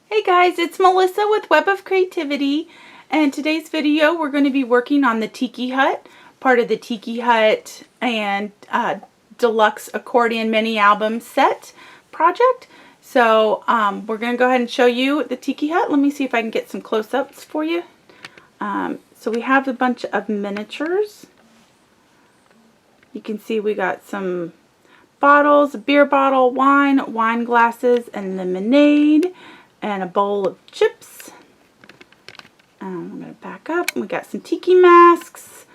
Hey guys, it's Melissa with Web of Creativity, and today's video we're going to be working on the Tiki Hut, part of the Tiki Hut and Deluxe Accordion Mini Album set project. So we're going to go ahead and show you the Tiki Hut. Let me see if I can get some close-ups for you. So we have a bunch of miniatures. You can see we got some bottles, a beer bottle, wine glasses, and lemonade, and a bowl of chips. I'm going to back up. We got some tiki masks,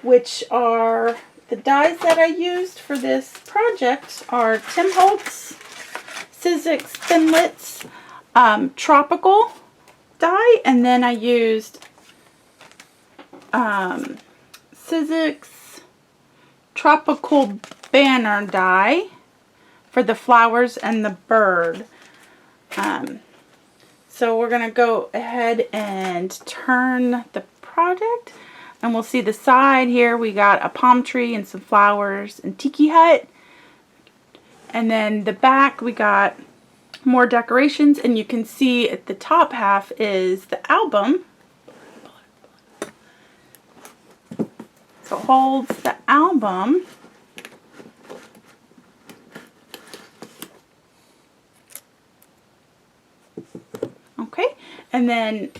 which are the dies that I used for this project are Tim Holtz, Sizzix Thinlits, Tropical die, and then I used Sizzix Tropical Banner die for the flowers and the bird. So we're going to go ahead and turn the project, and we'll see the side here. We got a palm tree and some flowers and Tiki Hut. And then the back we got more decorations, and you can see at the top half is the album. So it holds the album. Okay, and then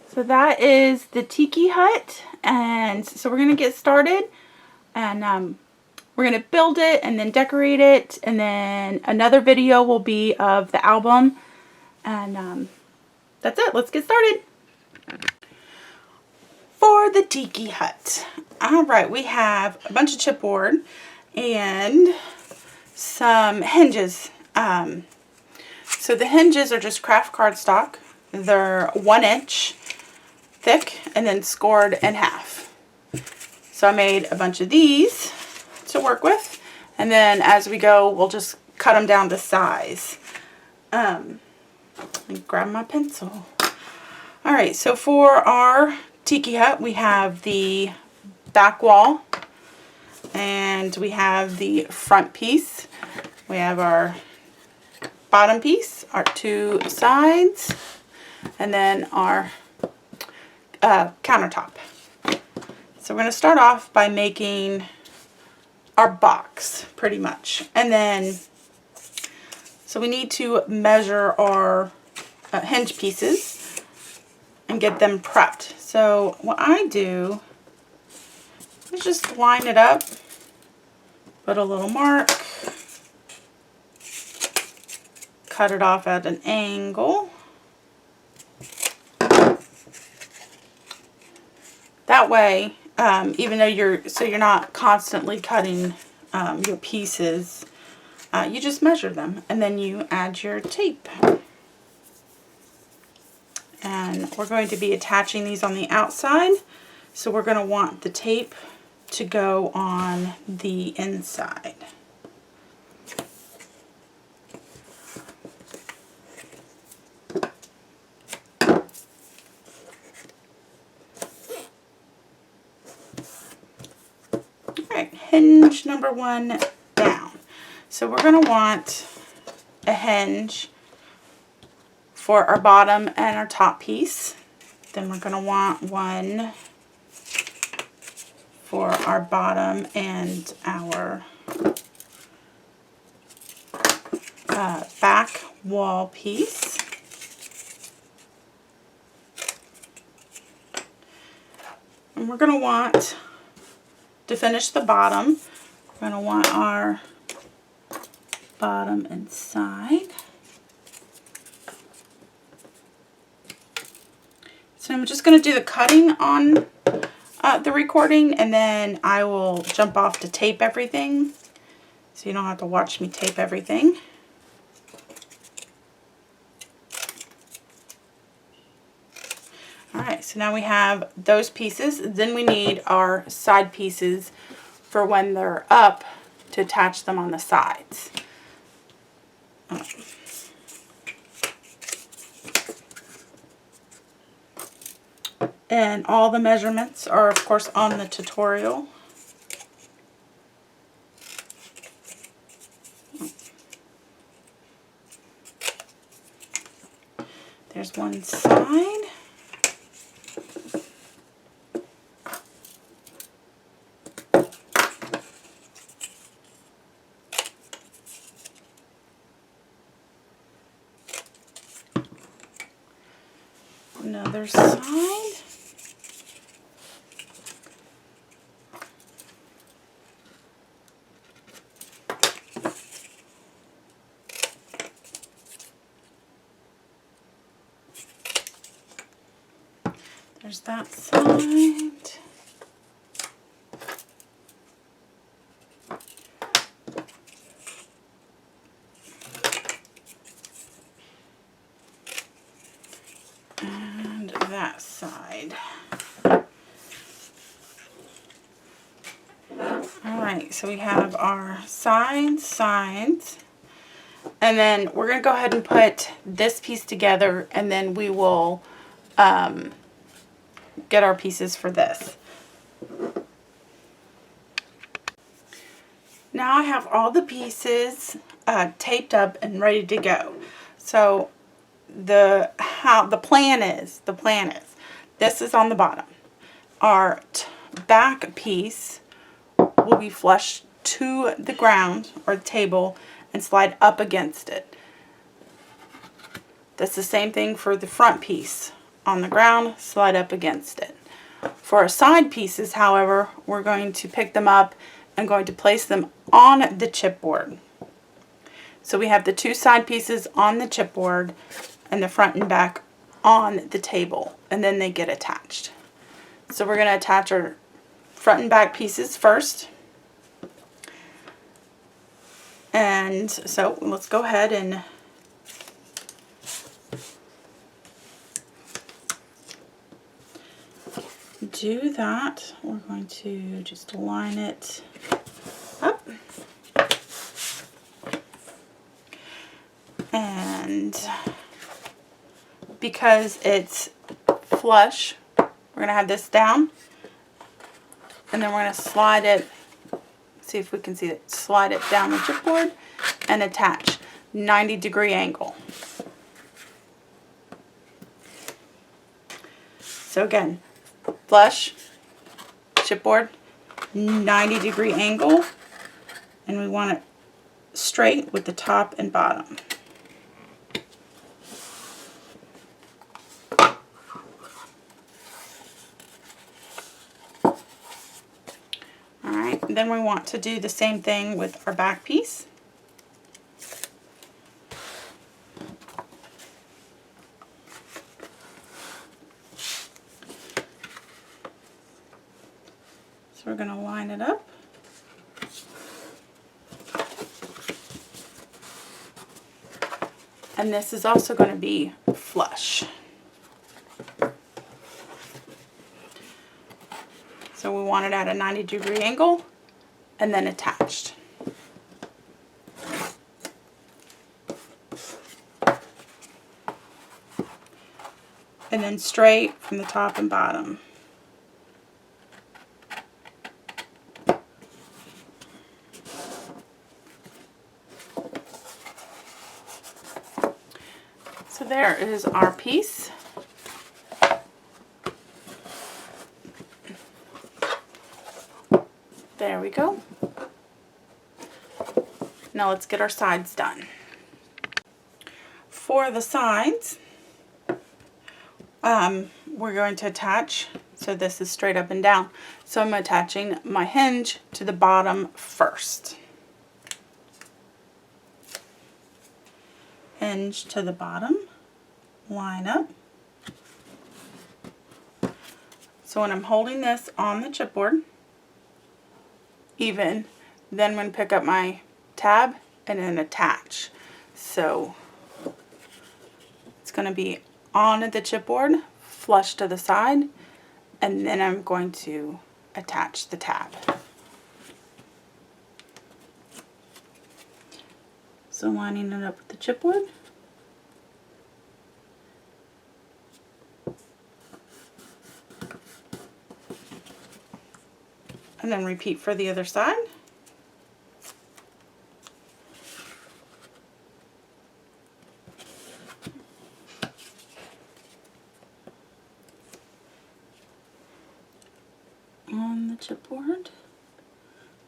so that is the Tiki Hut, and so we're going to get started, and we're going to build it and then decorate it, and then another video will be of the album, and that's it. Let's get started. For the Tiki Hut, alright, we have a bunch of chipboard and some hinges. So the hinges are just craft cardstock. They're 1 inch thick and then scored in half. So I made a bunch of these to work with, and then as we go we'll just cut them down to size. Let me grab my pencil. Alright, so for our Tiki Hut we have the back wall, and we have the front piece. We have our bottom piece, our 2 sides, and then our countertop. So we're going to start off by making our box, pretty much. And then, so we need to measure our hinge pieces and get them prepped. So what I do is just line it up, put a little mark, cut it off at an angle. That way, even though you're not constantly cutting your pieces, you just measure them, and then you add your tape. And we're going to be attaching these on the outside, so we're going to want the tape to go on the inside. Alright, hinge number 1 down. So we're going to want a hinge for our bottom and our top piece. Then we're going to want one for our bottom and our back wall piece. And we're going to want, to finish the bottom, we're going to want our bottom and side. So I'm just going to do the cutting on the recording, and then I will jump off to tape everything, so you don't have to watch me tape everything. Alright, so now we have those pieces. Then we need our side pieces for when they're up to attach them on the sides. And all the measurements are of course on the tutorial. There's one side. Another side. There's that side. And that side. Alright, so we have our sides. And then we're going to go ahead and put this piece together, and then we will get our pieces for this. Now I have all the pieces taped up and ready to go. So the plan is this is on the bottom. Our back piece will be flush to the ground or the table and slide up against it. That's the same thing for the front piece. On the ground, slide up against it. For our side pieces, however, we're going to pick them up and going to place them on the chipboard. So we have the two side pieces on the chipboard and the front and back on the table, and then they get attached. So we're going to attach our front and back pieces first. And so let's go ahead and do that. We're going to just line it up. And because it's flush, we're going to have this down. And then we're going to slide it, see if we can see it, slide it down the chipboard and attach 90-degree angle. So again, flush, chipboard, 90-degree angle, and we want it straight with the top and bottom. Alright, then we want to do the same thing with our back piece. So we're going to line it up. And this is also going to be flush. So we want it at a 90-degree angle and then attached. And then straight from the top and bottom. So there is our piece. There we go. Now let's get our sides done. For the sides, we're going to attach, so this is straight up and down. So I'm attaching my hinge to the bottom first. Hinge to the bottom, line up. So when I'm holding this on the chipboard, even, then I'm going to pick up my tab and then attach. So it's going to be on the chipboard, flush to the side, and then I'm going to attach the tab. So lining it up with the chipboard. And then repeat for the other side. chipboard,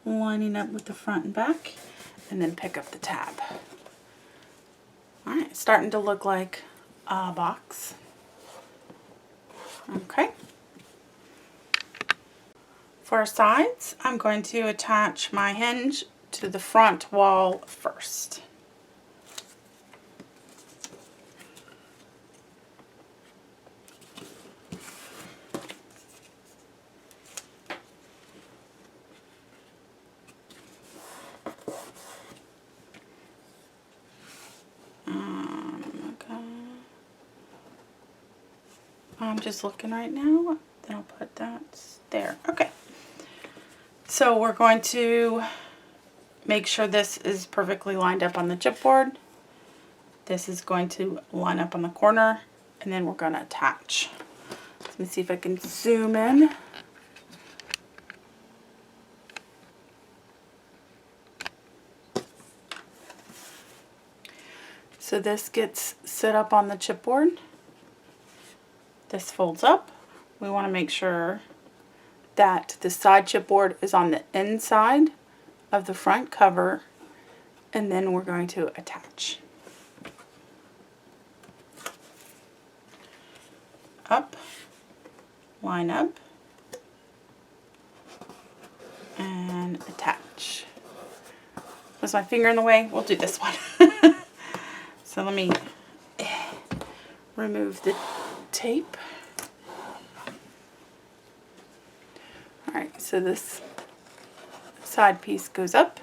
lining up with the front and back, and then pick up the tab. Alright, starting to look like a box. Okay. For our sides, I'm going to attach my hinge to the front wall first. I'm just looking right now. Then I'll put that there. Okay. So we're going to make sure this is perfectly lined up on the chipboard. This is going to line up on the corner, and then we're going to attach. Let me see if I can zoom in. So this gets set up on the chipboard. This folds up. We want to make sure that the side chipboard is on the inside of the front cover, and then we're going to attach. Up, line up, and attach. Was my finger in the way? We'll do this one. So let me remove the tape. Alright, so this side piece goes up.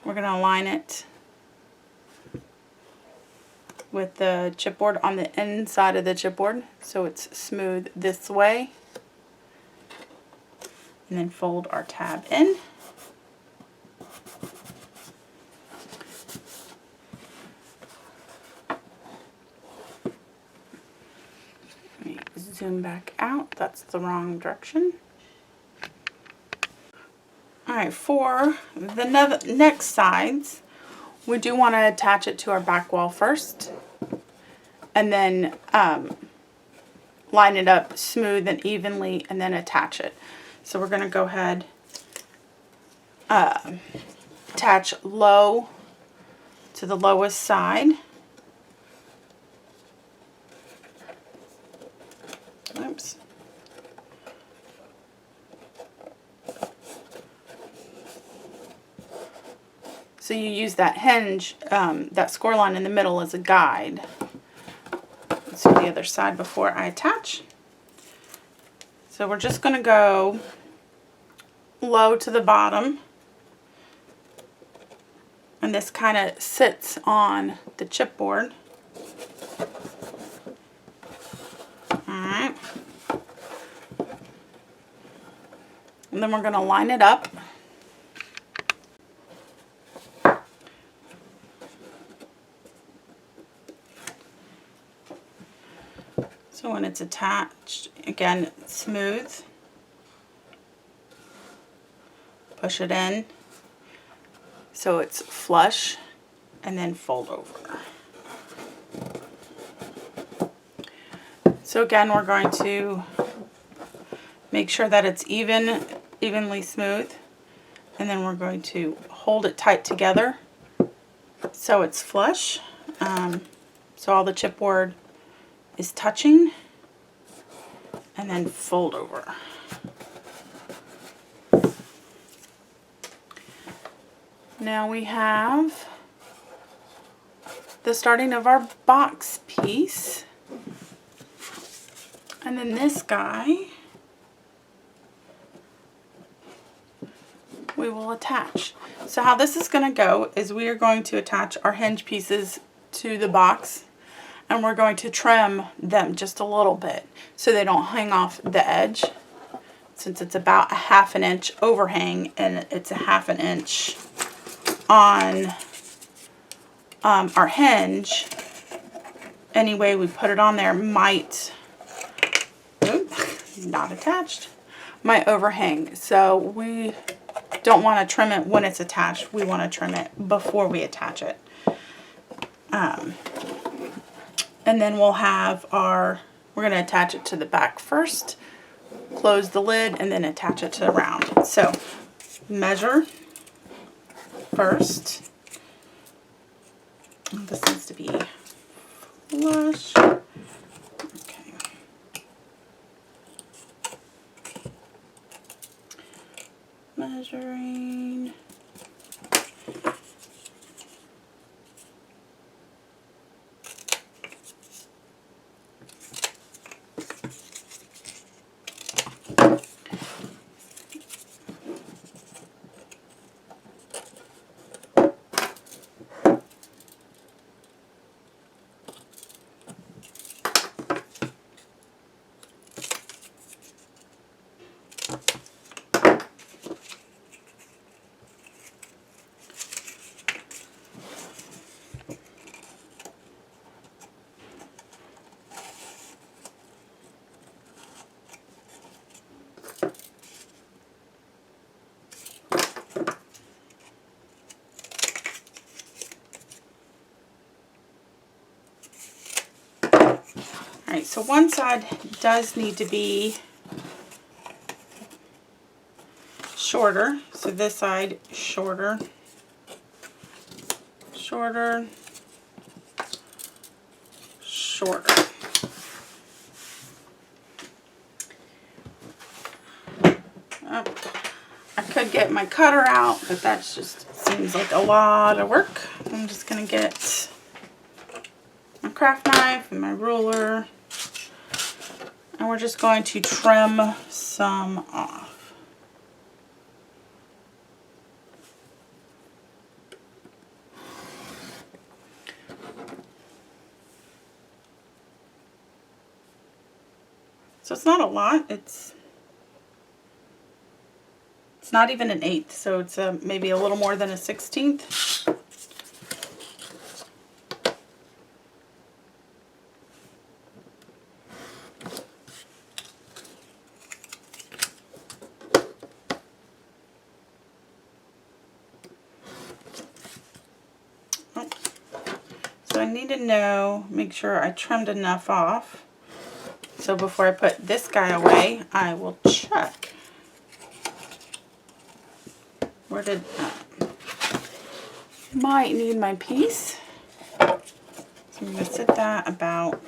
We're going to align it with the chipboard on the inside of the chipboard so it's smooth this way. And then fold our tab in. Let me zoom back out. That's the wrong direction. Alright, for the next sides, we do want to attach it to our back wall first, and then line it up smooth and evenly, and then attach it. So we're going to go ahead, attach low to the lowest side. Oops. So you use that hinge, that score line in the middle as a guide. Let's do the other side before I attach. So we're just going to go low to the bottom. And this kind of sits on the chipboard. Alright. And then we're going to line it up. So when it's attached, again, smooth. Push it in so it's flush, and then fold over. So again, we're going to make sure that it's evenly smooth, and then we're going to hold it tight together so it's flush. So all the chipboard is touching, and then fold over. Now we have the starting of our box piece, and then this guy we will attach. So how this is going to go is we are going to attach our hinge pieces to the box, and we're going to trim them just a little bit so they don't hang off the edge, since it's about a 1/2 inch overhang and it's a 1/2 inch on our hinge. Any way we put it on there might, not attached, might overhang. So we don't want to trim it when it's attached. We want to trim it before we attach it. And then we'll have we're going to attach it to the back first close the lid, and then attach it to the round. So measure first. This needs to be flush. Okay. Measuring. Alright, so one side does need to be shorter. So this side shorter, shorter, shorter. Oh, I could get my cutter out, but that just seems like a lot of work. I'm just going to get my craft knife and my ruler, and we're just going to trim some off. So it's not a lot. It's not even an 1/8, so it's maybe a little more than a 1/16. Oh. So I need to know, make sure I trimmed enough off. So before I put this guy away, I will check. Where did might need my piece. So I'm going to set that about,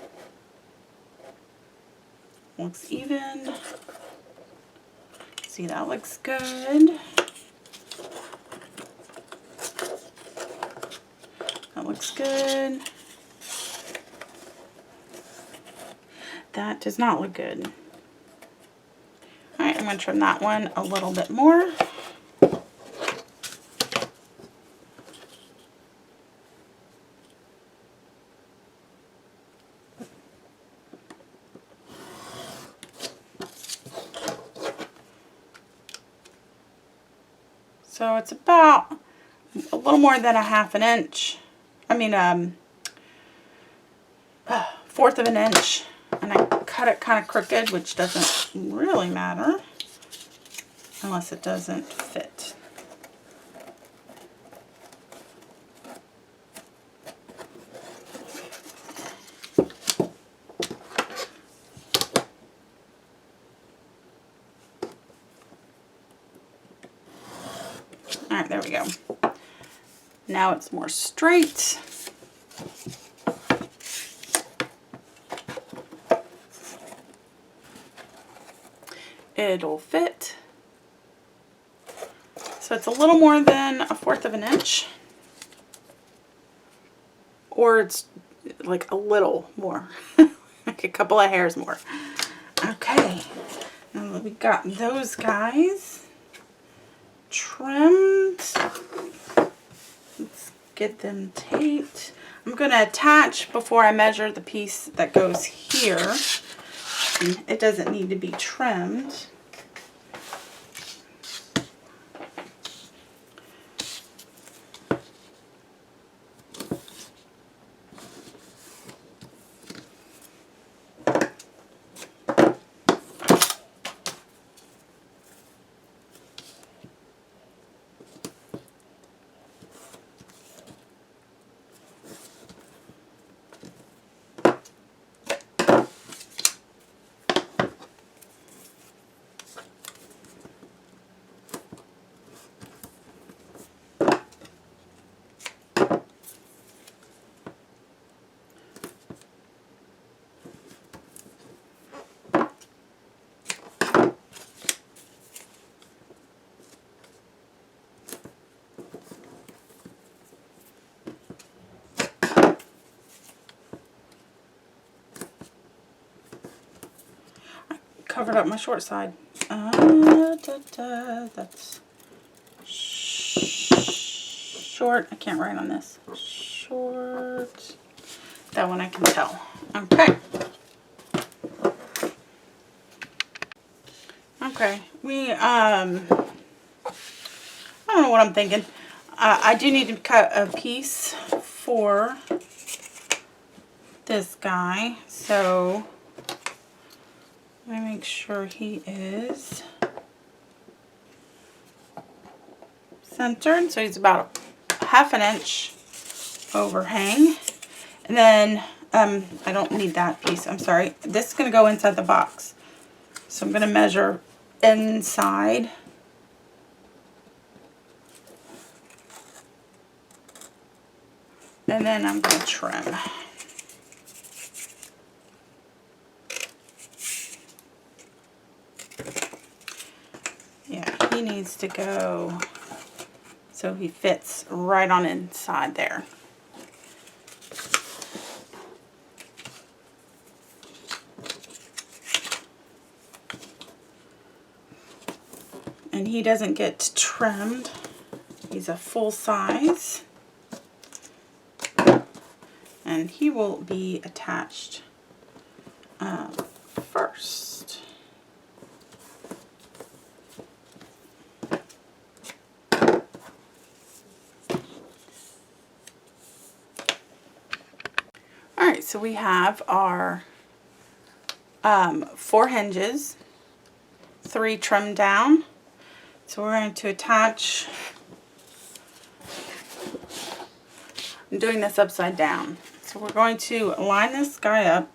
looks even. See, that looks good. That looks good. That does not look good. Alright, I'm going to trim that one a little bit more. So it's about a little more than a 1/2 inch. I mean, 1/4 of an inch. And I cut it kind of crooked, which doesn't really matter unless it doesn't fit. Alright, there we go. Now it's more straight. It'll fit. So it's a little more than a 1/4 of an inch. Or it's like a little more. Like a couple of hairs more. Okay. Now we got those guys trimmed. Let's get them taped. I'm going to attach before I measure the piece that goes here. It doesn't need to be trimmed. covered up my short side. That's short. I can't write on this. Short. That one I can tell. Okay. Okay. I don't know what I'm thinking. I do need to cut a piece for this guy. So let me make sure he is centered. So he's about a ½ inch overhang. And then I don't need that piece. I'm sorry. This is going to go inside the box. So I'm going to measure inside. And then I'm going to trim. Yeah, he needs to go so he fits right on inside there. And he doesn't get trimmed. He's a full size. And he will be attached first. Alright, so we have our 4 hinges, 3 trimmed down. So we're going to attach, I'm doing this upside down. So we're going to line this guy up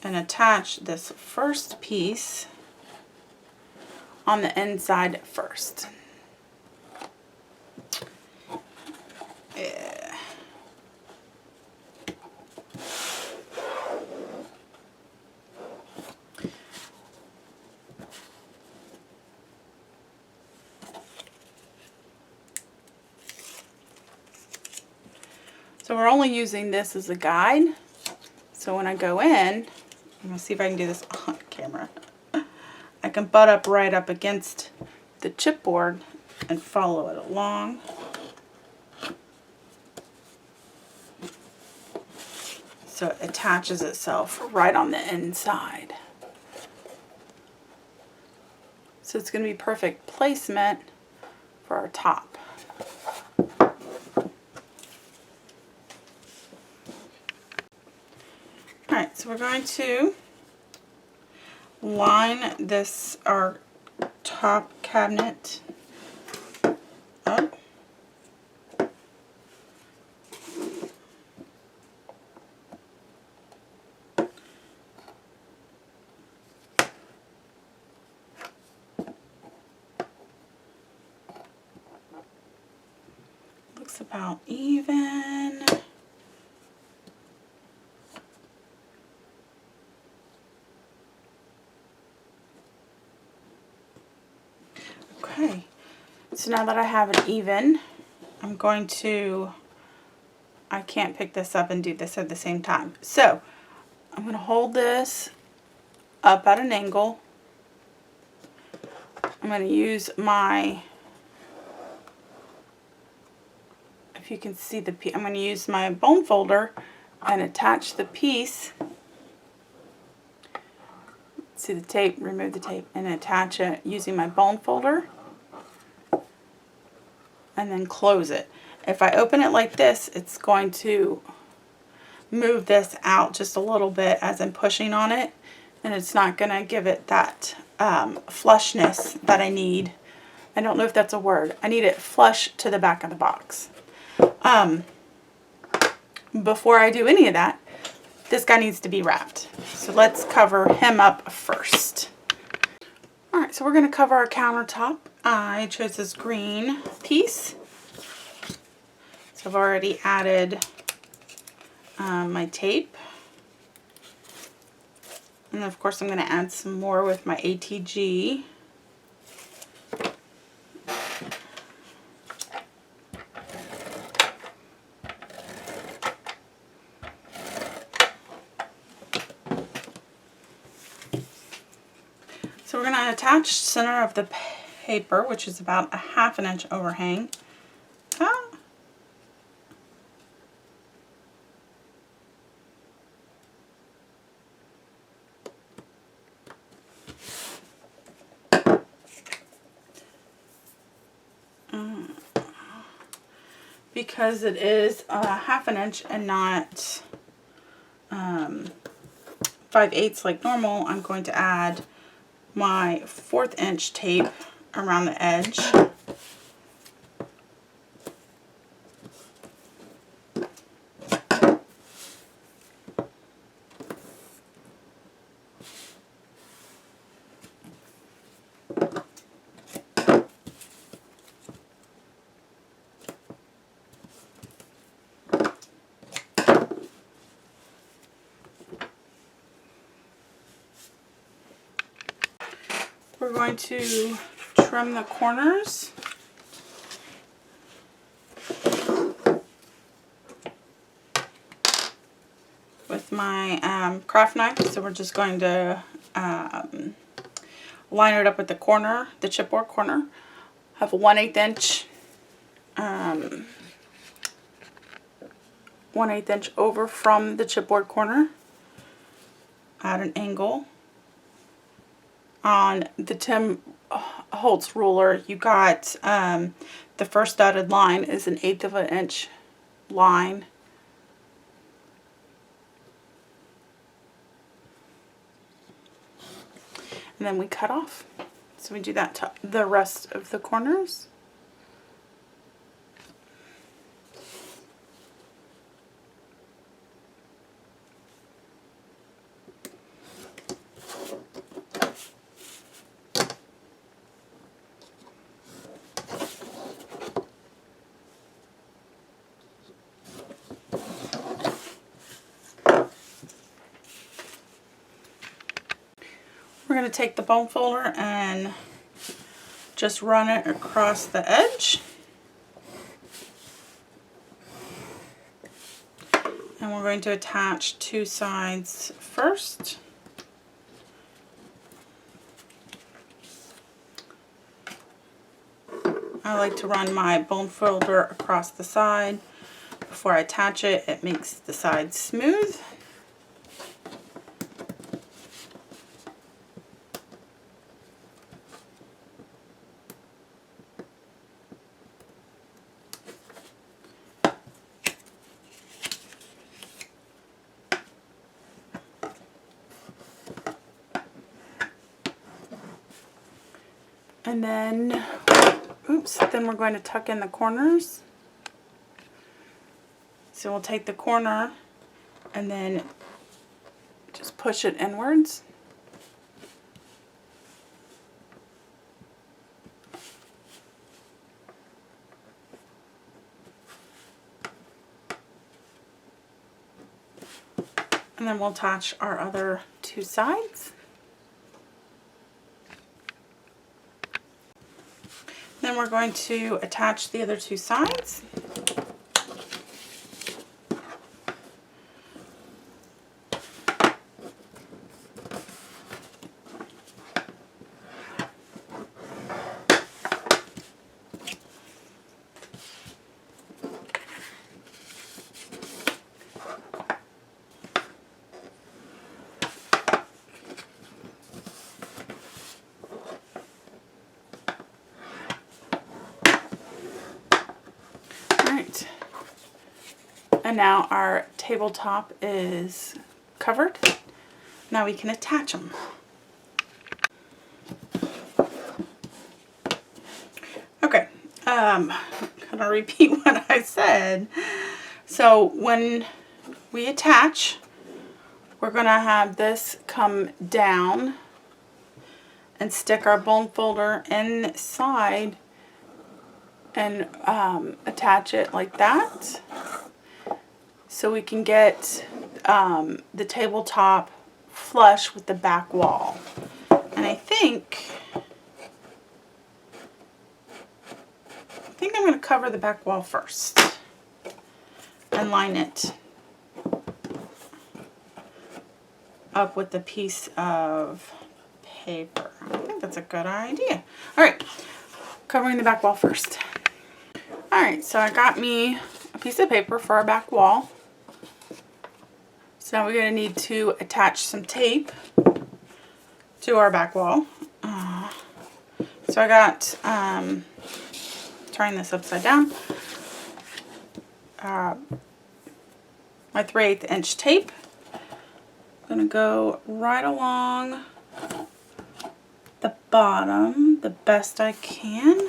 and attach this first piece on the inside first. Yeah. So we're only using this as a guide. So when I go in, I'm going to see if I can do this on camera. I can butt up right up against the chipboard and follow it along. So it attaches itself right on the inside. So it's going to be perfect placement for our top. Alright, so we're going to line this, our top cabinet up. Looks about even. Okay, so now that I have it even, I'm going to, I can't pick this up and do this at the same time. So, I'm going to hold this up at an angle. I'm going to use my, if you can see the piece, I'm going to use my bone folder and attach the piece. See the tape, remove the tape, and attach it using my bone folder. And then close it. If I open it like this, it's going to move this out just a little bit as I'm pushing on it, and it's not going to give it that flushness that I need. I don't know if that's a word. I need it flush to the back of the box. Before I do any of that, this guy needs to be wrapped. So let's cover him up first. Alright, so we're going to cover our countertop. I chose this green piece. So I've already added my tape. And then of course I'm going to add some more with my ATG. So we're going to attach center of the paper, which is about a 1/2 inch overhang. Because it is a 1/2 inch and not 5/8 like normal, I'm going to add my 1/4 inch tape around the edge. We're going to trim the corners. With my craft knife, so we're just going to line it up with the corner, the chipboard corner. Have a 1/8 inch, 1/8 inch over from the chipboard corner. Add an angle. On the Tim Holtz ruler, you got the first dotted line is an 1/8 of an inch line. And then we cut off. So we do that to the rest of the corners. We're going to take the bone folder and just run it across the edge. And we're going to attach 2 sides first. I like to run my bone folder across the side before I attach it. It makes the sides smooth. And then, then we're going to tuck in the corners. So we'll take the corner and then just push it inwards. And then we'll attach our other 2 sides. Then we're going to attach the other 2 sides. And now our tabletop is covered. Now we can attach them. Okay, I'm gonna repeat what I said. So when we attach, we're gonna have this come down and stick our bone folder inside and attach it like that. So we can get the tabletop flush with the back wall. And I think I'm going to cover the back wall first and line it up with a piece of paper. I think that's a good idea. All right, covering the back wall first. All right, so I got me a piece of paper for our back wall. So now we're going to need to attach some tape to our back wall. So I got, turning this upside down, my 3/8 inch tape. I'm going to go right along the bottom the best I can.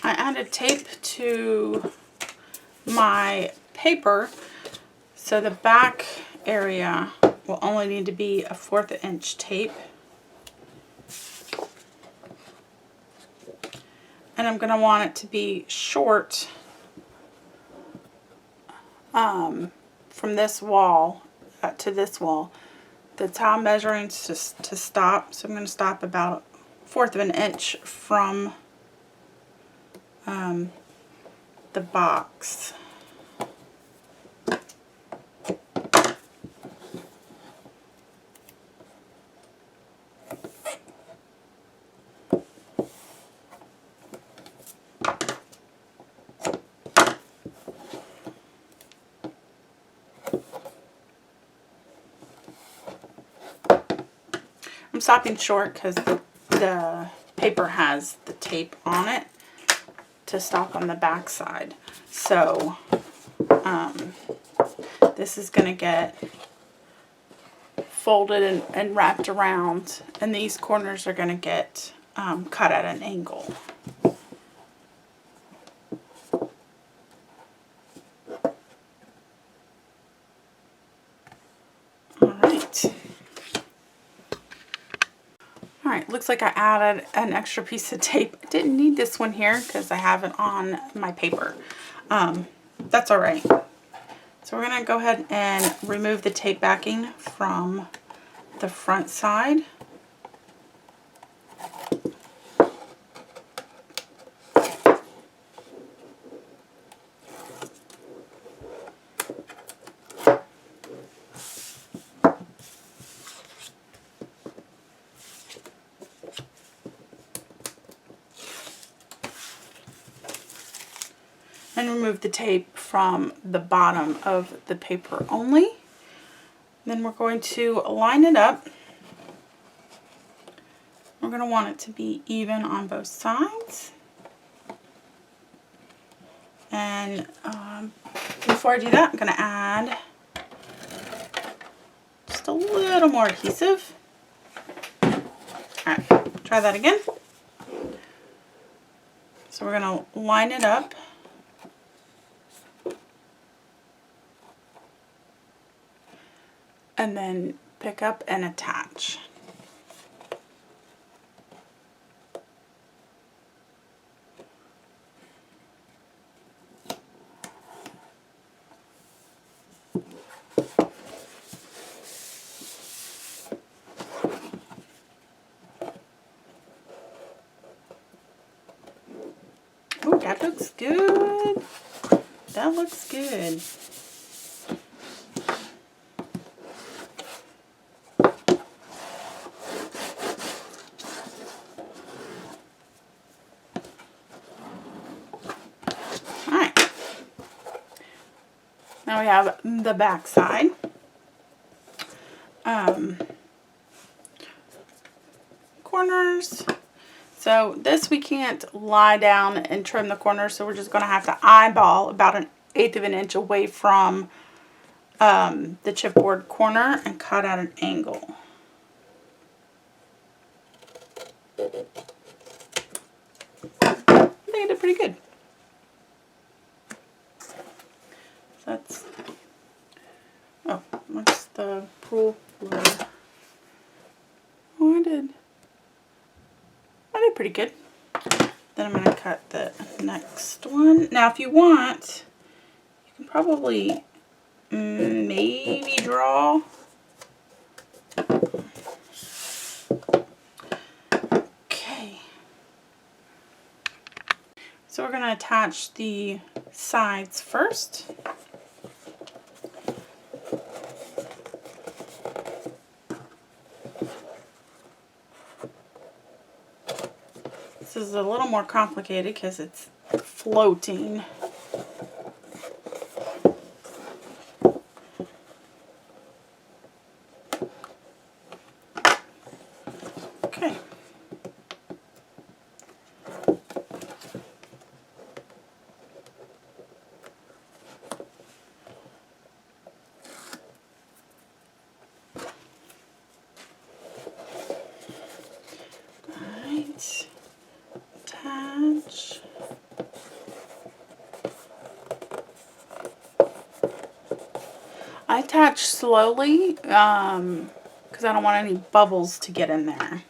I added tape to my paper, so the back area will only need to be a 1/4 inch tape. And I'm going to want it to be short from this wall to this wall. That's how I'm measuring to stop. So I'm going to stop about 1/4 inch from the box. I'm stopping short because the paper has the tape on it to stop on the back side. So this is going to get folded and wrapped around, and these corners are going to get cut at an angle. Alright, looks like I added an extra piece of tape. I didn't need this one here because I have it on my paper. That's alright. So we're going to go ahead and remove the tape backing from the front side. And remove the tape from the bottom of the paper only. Then we're going to line it up. We're going to want it to be even on both sides. And before I do that, I'm going to add just a little more adhesive. Alright, try that again. So we're going to line it up. And then pick up and attach. Oh, that looks good. That looks good. Now we have the back side. Corners. So this we can't lie down and trim the corners, so we're just going to have to eyeball about 1/8 of an inch away from the chipboard corner and cut at an angle. I think I did actually pretty good. So that's, oh, what's the ruler? Oh, I did pretty good. Then I'm going to cut the next one. Now, if you want, you can probably maybe draw. Okay. So we're going to attach the sides first. This is a little more complicated because it's floating. Okay. Alright. Attach. I attach slowly because I don't want any bubbles to get in there.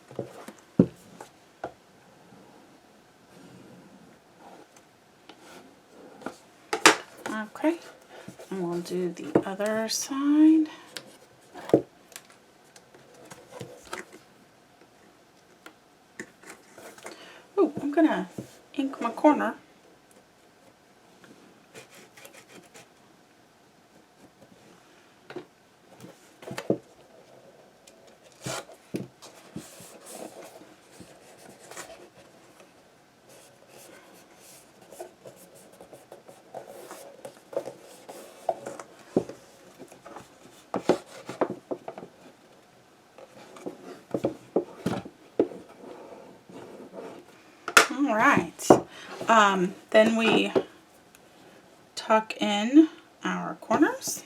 Okay, and we'll do the other side. Oh, I'm gonna ink my corner. All right, then we tuck in our corners.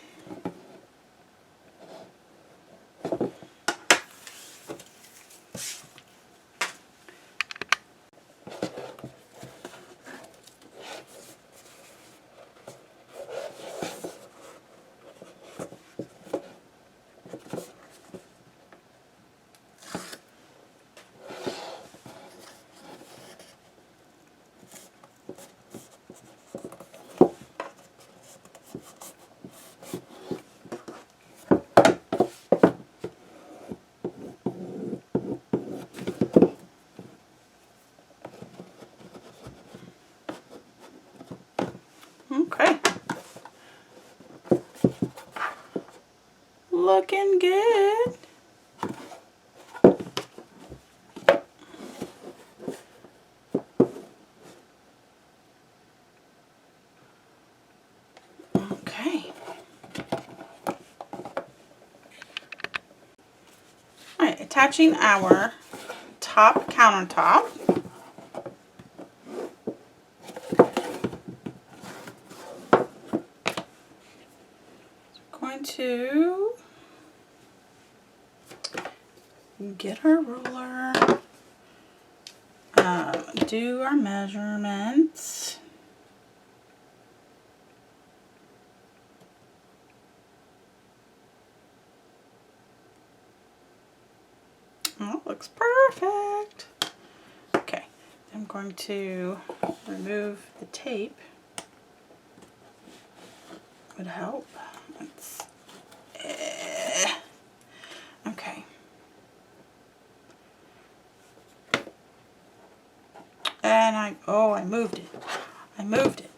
Okay. Looking good. Okay. All right, attaching our top countertop. Going to get our ruler, do our measurements. Oh, looks perfect. Okay, I'm going to remove the tape. Would help. Let's, okay. And I moved it. I moved it.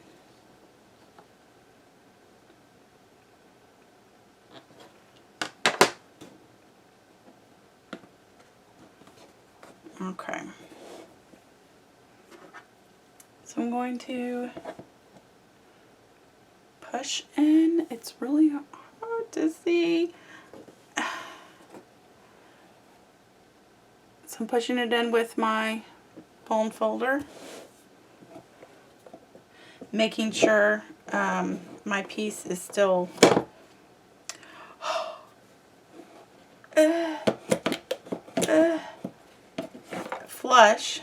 Okay. So I'm going to push in. It's really hard to see. So I'm pushing it in with my bone folder, making sure my piece is still flush.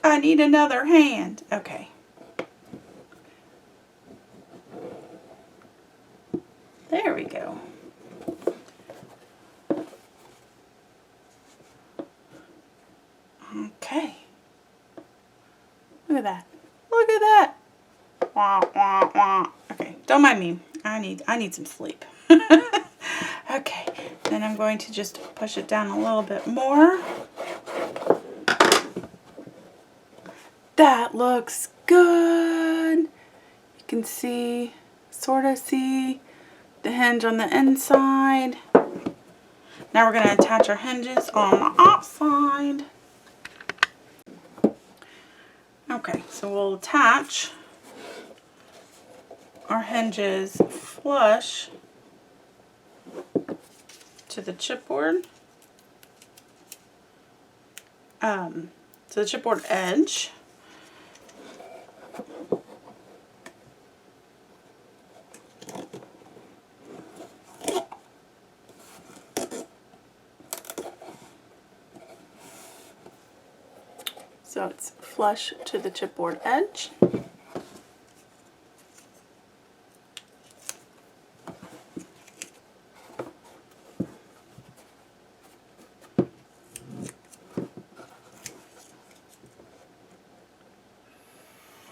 I I need another hand. Okay. There we go. Okay. Look at that. Look at that. Wah, wah, wah. Okay, don't mind me. I need some sleep. Okay, then I'm going to just push it down a little bit more. That looks good. You can see, sort of see the hinge on the inside. Now we're going to attach our hinges on the outside. Okay, so we'll attach our hinges flush to the chipboard, to the chipboard edge. So it's flush to the chipboard edge.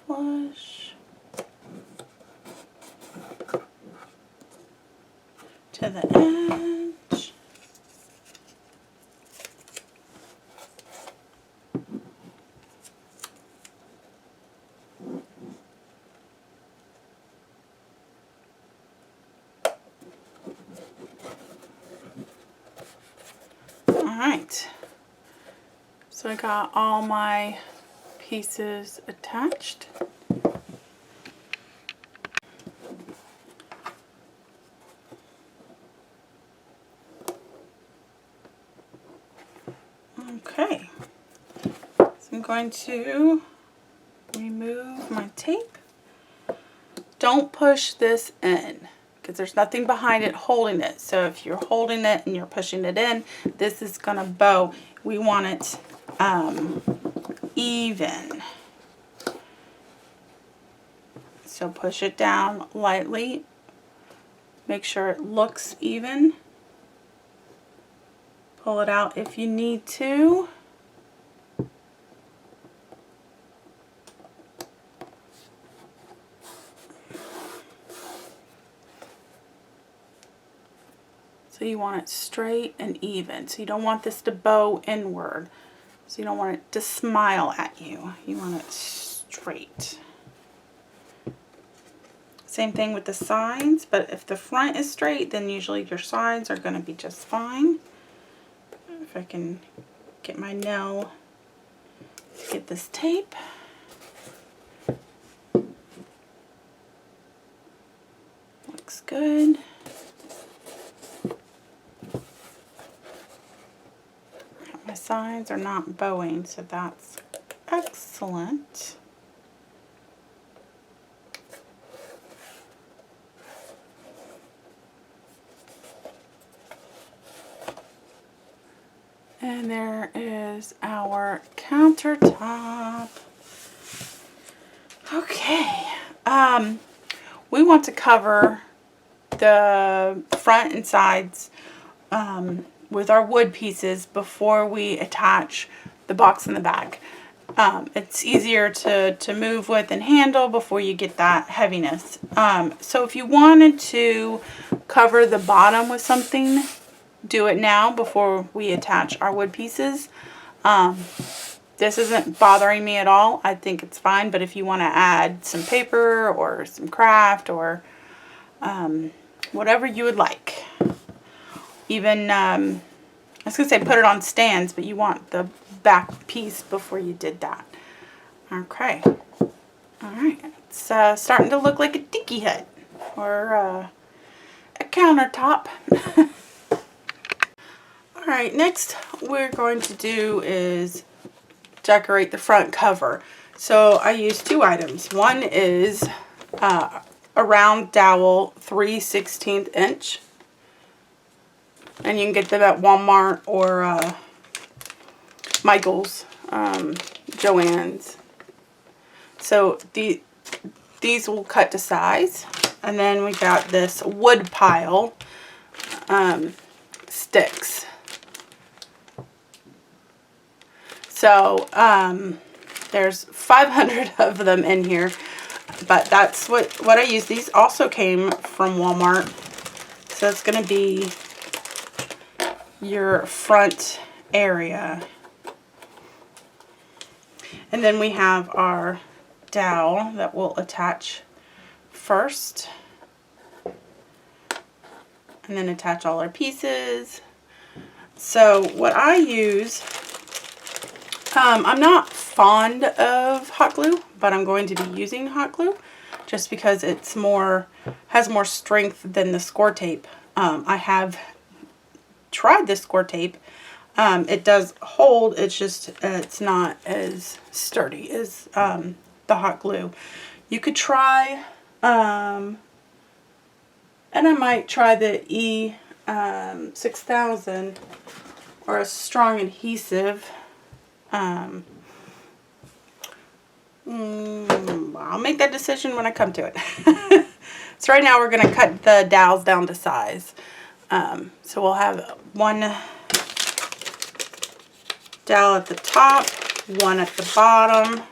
Flush to the edge. Alright, so I got all my pieces attached. Okay, so I'm going to remove my tape. Don't push this in, because there's nothing behind it holding it. So if you're holding it and you're pushing it in, this is going to bow. We want it even. So push it down lightly. Make sure it looks even. Pull it out if you need to. So you want it straight and even. So you don't want this to bow inward. So you don't want it to smile at you. You want it straight. Same thing with the sides, but if the front is straight, then usually your sides are going to be just fine. If I can get my nail to get this tape. Looks good. My sides are not bowing, so that's excellent. And there is our countertop. Okay. We want to cover the front and sides with our wood pieces before we attach the box in the bag. It's easier to move with and handle before you get that heaviness. So if you wanted to cover the bottom with something, do it now before we attach our wood pieces. This isn't bothering me at all. I think it's fine, but if you want to add some paper or some craft or whatever you would like. Even, I was going to say put it on stands, but you want the back piece before you did that. Okay. Alright. It's starting to look like a Tiki Hut or a countertop. Alright, next we're going to do is decorate the front cover. So I use two items. One is a round dowel 3/16 inch. And you can get them at Walmart or Michael's. Joann's. So these will cut to size. And then we got this wood pile sticks. So there's 500 of them in here, but that's what I use. These also came from Walmart. So it's going to be your front area. And then we have our dowel that we'll attach first. And then attach all our pieces. So what I use, I'm not fond of hot glue, but I'm going to be using hot glue just because it's has more strength than the score tape. I have tried this score tape. It does hold, it's just it's not as sturdy as the hot glue. You could try, and I might try the E6000 or a strong adhesive. I'll make that decision when I come to it. So right now we're going to cut the dowels down to size. So we'll have one dowel at the top, one at the bottom.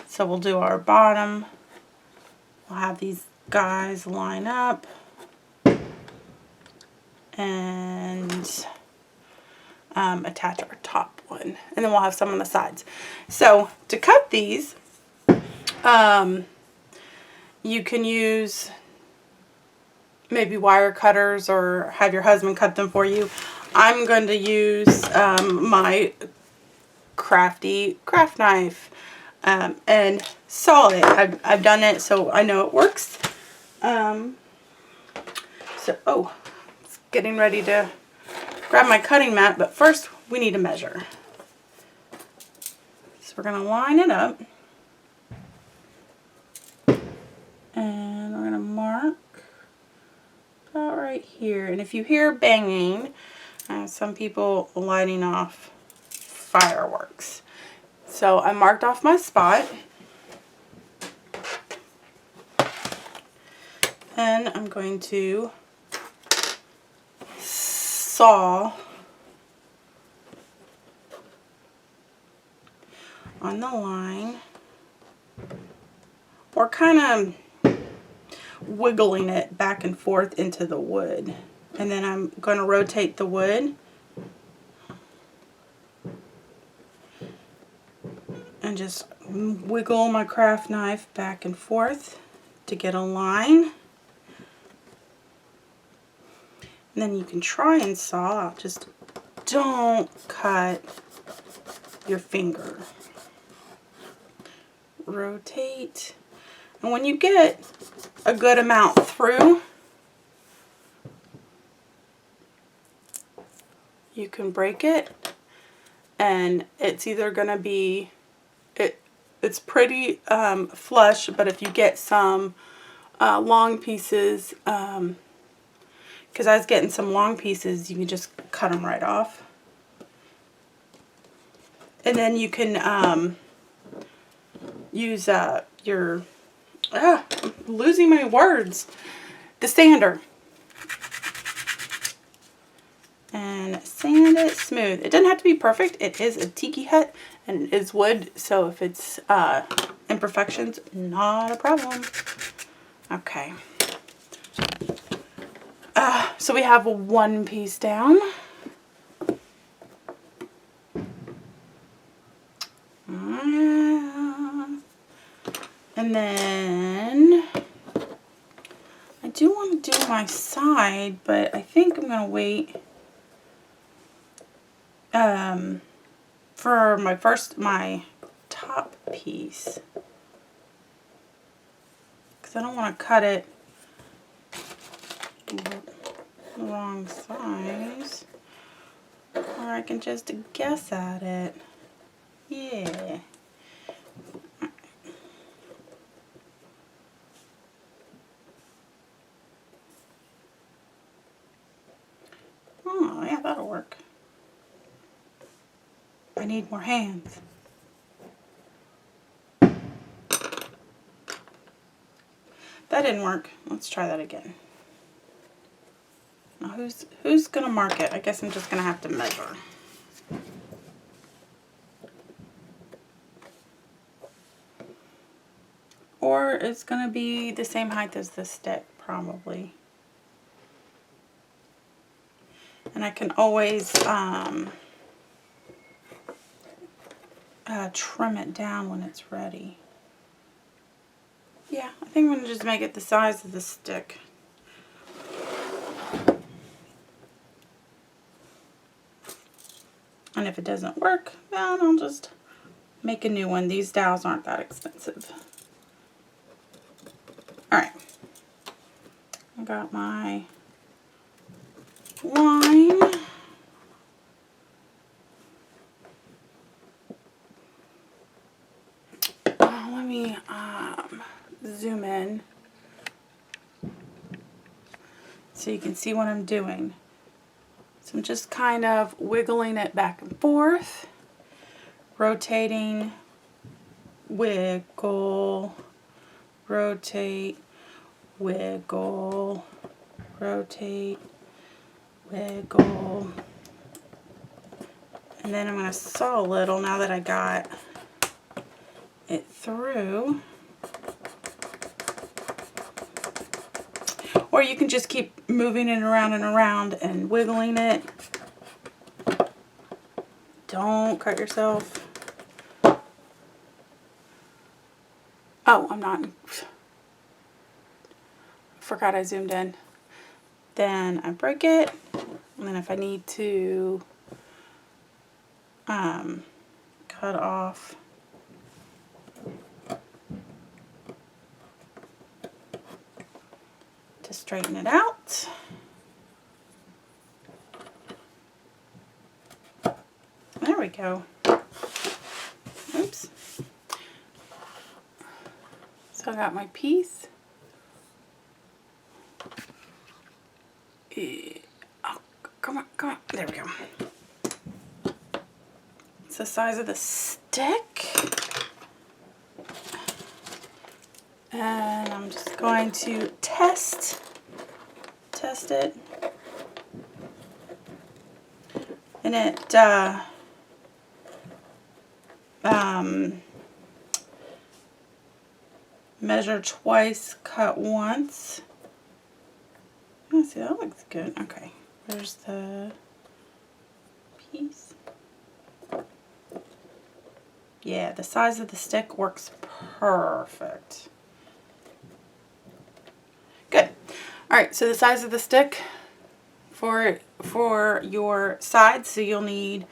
So we'll do our bottom. We'll have these guys line up. And attach our top one. And then we'll have some on the sides. So to cut these, you can use maybe wire cutters or have your husband cut them for you. I'm going to use my crafty craft knife and saw it. I've done it, so I know it works. It's getting ready to grab my cutting mat, but first we need to measure. So we're going to line it up. And we're going to mark about right here. And if you hear banging, some people lighting off fireworks. So I marked off my spot. And I'm going to saw on the line, or kind of wiggling it back and forth into the wood. And then I'm going to rotate the wood and just wiggle my craft knife back and forth to get a line. And then you can try and saw out. Just don't cut your finger. Rotate. And when you get a good amount through, you can break it. And it's either going to be, it's pretty flush, but if you get some long pieces, because I was getting some long pieces, you can just cut them right off. And then you can use your, I'm losing my words, the sander. And sand it smooth. It doesn't have to be perfect. It is a Tiki Hut and it is wood, so if it's imperfections, not a problem. Okay. So we have one piece down. And then I do want to do my side, but I think I'm going to wait for my top piece, because I don't want to cut it the wrong size, or I can just guess at it. Yeah. Oh, yeah, that'll work. I need more hands. that didn't work. Let's try that again. Now who's going to mark it? I guess I'm just going to have to measure. Or it's going to be the same height as the stick, probably. And I can always trim it down when it's ready. Yeah, I think I'm going to just make it the size of the stick. And if it doesn't work, then I'll just make a new one. These dowels aren't that expensive. Alright. I got my line. Let me zoom in so you can see what I'm doing. So I'm just kind of wiggling it back and forth, rotating, wiggle, rotate, wiggle, rotate, wiggle. And then I'm going to saw a little now that I got it through. Or you can just keep moving it around and around and wiggling it. Don't cut yourself. Oh, I'm not. Forgot I zoomed in. Then I break it. And then if I need to cut off to straighten it out. There we go. Oops. So I got my piece. Oh, come on, come on. There we go. It's the size of the stick. And I'm just going to test it. And it measure twice, cut once. Oh, see, that looks good. Okay, where's the piece? Yeah, the size of the stick works perfect. Good. Alright, so the size of the stick for your sides, so you'll need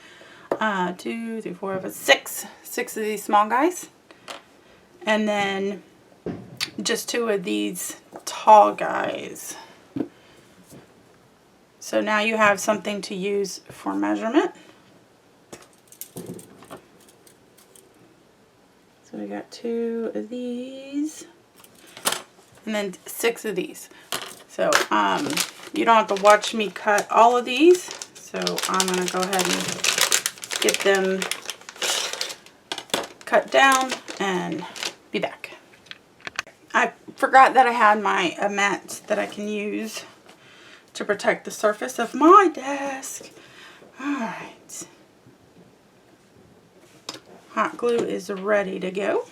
2, 3, 4, 5, 6 of these small guys. And then just 2 of these tall guys. So now you have something to use for measurement. So we got 2 of these and then 6 of these. So you don't have to watch me cut all of these. So I'm going to go ahead and get them cut down and be back. I forgot that I had my mat that I can use to protect the surface of my desk. Alright. Hot glue is ready to go.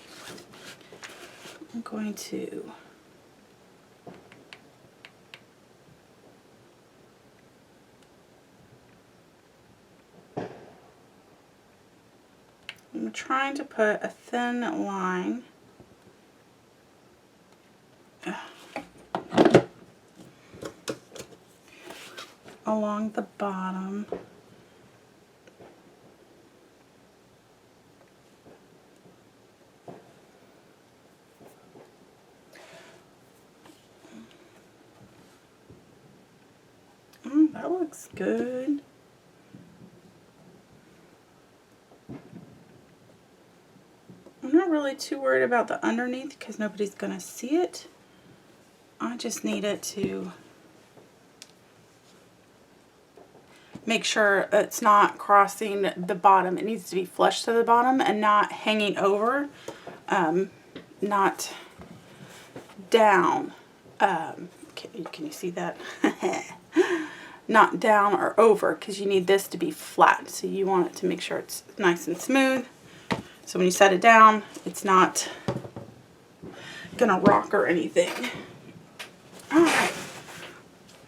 I'm going to I'm trying to put a thin line along the bottom. That looks good. I'm not really too worried about the underneath because nobody's going to see it. I just need it to make sure it's not crossing the bottom. It needs to be flush to the bottom and not hanging over, not down. Can you see that? Not down or over, because you need this to be flat. So you want it to make sure it's nice and smooth. So when you set it down, it's not gonna rock or anything. Alright.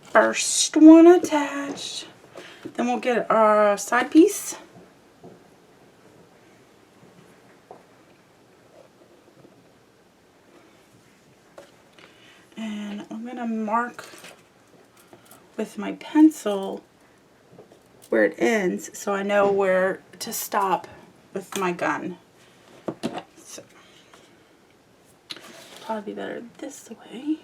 First one attached. Then we'll get our side piece. And I'm going to mark with my pencil where it ends so I know where to stop with my gun. So, probably better this way.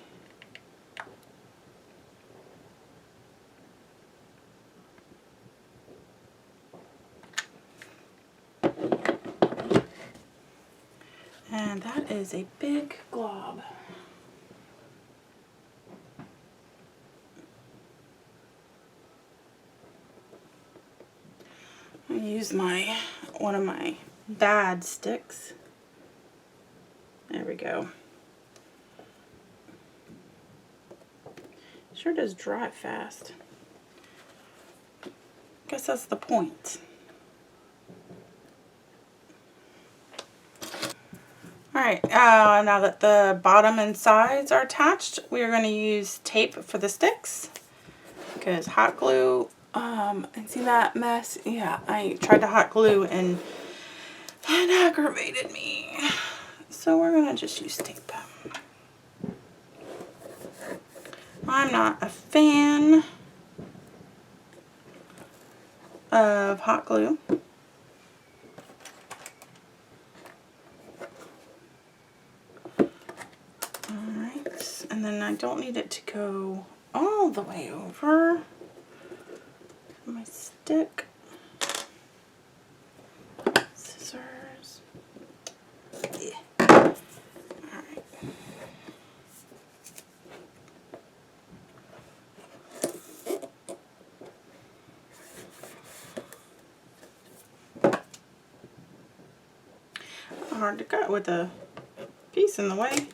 And that is a big glob. I use one of my dad sticks. There we go. Sure does dry fast. Guess that's the point. Alright, now that the bottom and sides are attached, we are going to use tape for the sticks. Because hot glue, and see that mess? Yeah, I tried to hot glue and it aggravated me. So we're going to just use tape. I'm not a fan of hot glue. Alright, and then I don't need it to go all the way over my stick. Scissors. Yeah. Alright. Hard to cut with a piece in the way.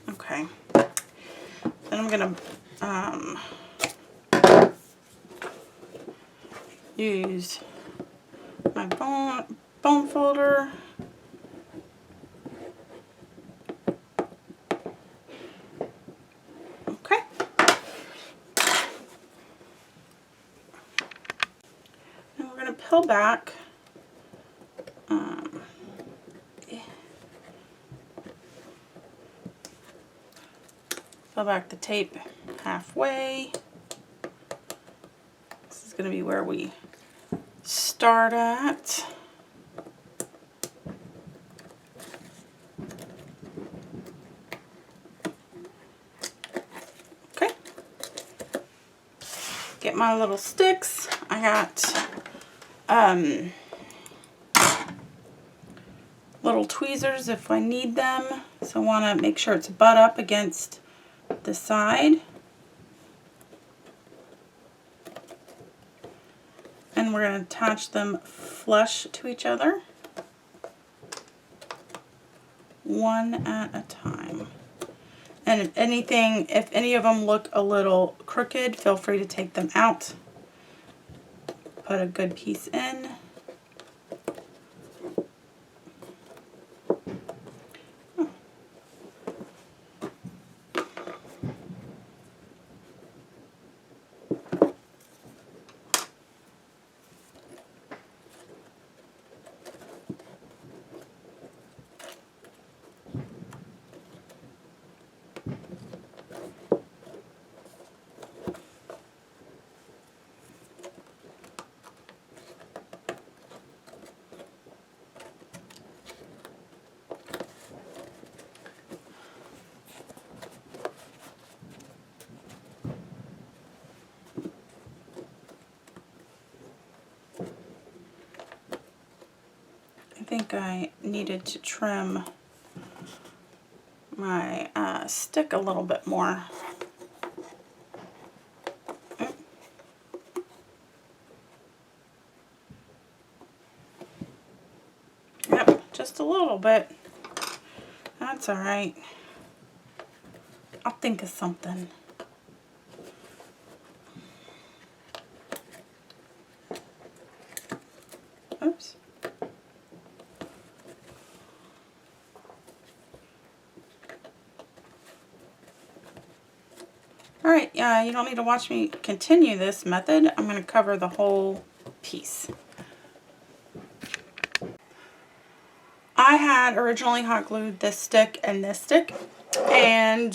Okay, then I'm gonna use my bone folder. Okay. And we're gonna peel back. Peel back the tape halfway. This is going to be where we start at. Okay. Get my little sticks. I got little tweezers if I need them. So I want to make sure it's butt up against the side. And we're going to attach them flush to each other, one at a time. And if any of them look a little crooked, feel free to take them out. Put a good piece in. think I needed to trim my stick a little bit more. Yep, just a little bit. That's all right. I'll think of something. Oops. Alright, yeah, you don't need to watch me continue this method. I'm going to cover the whole piece. I had originally hot glued this stick and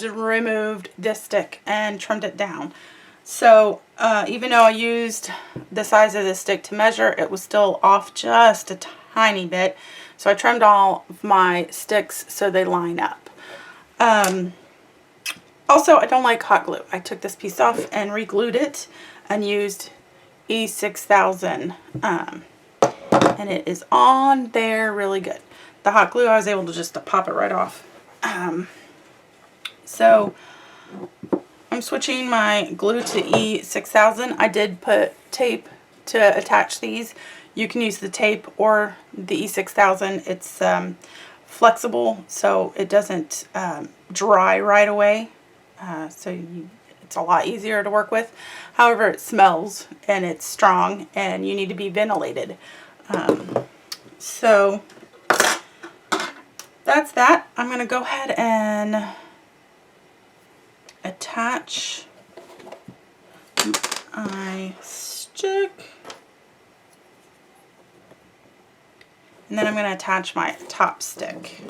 removed this stick and trimmed it down. So even though I used the size of this stick to measure, it was still off just a tiny bit. So I trimmed all of my sticks so they line up. Also, I don't like hot glue. I took this piece off and re-glued it and used E6000. And it is on there really good. The hot glue, I was able to just pop it right off. So I'm switching my glue to E6000. I did put tape to attach these. You can use the tape or the E6000. It's flexible, so it doesn't dry right away. It's a lot easier to work with. However, it smells and it's strong and you need to be ventilated. So that's that. I'm going to go ahead and attach my stick. And then I'm going to attach my top stick.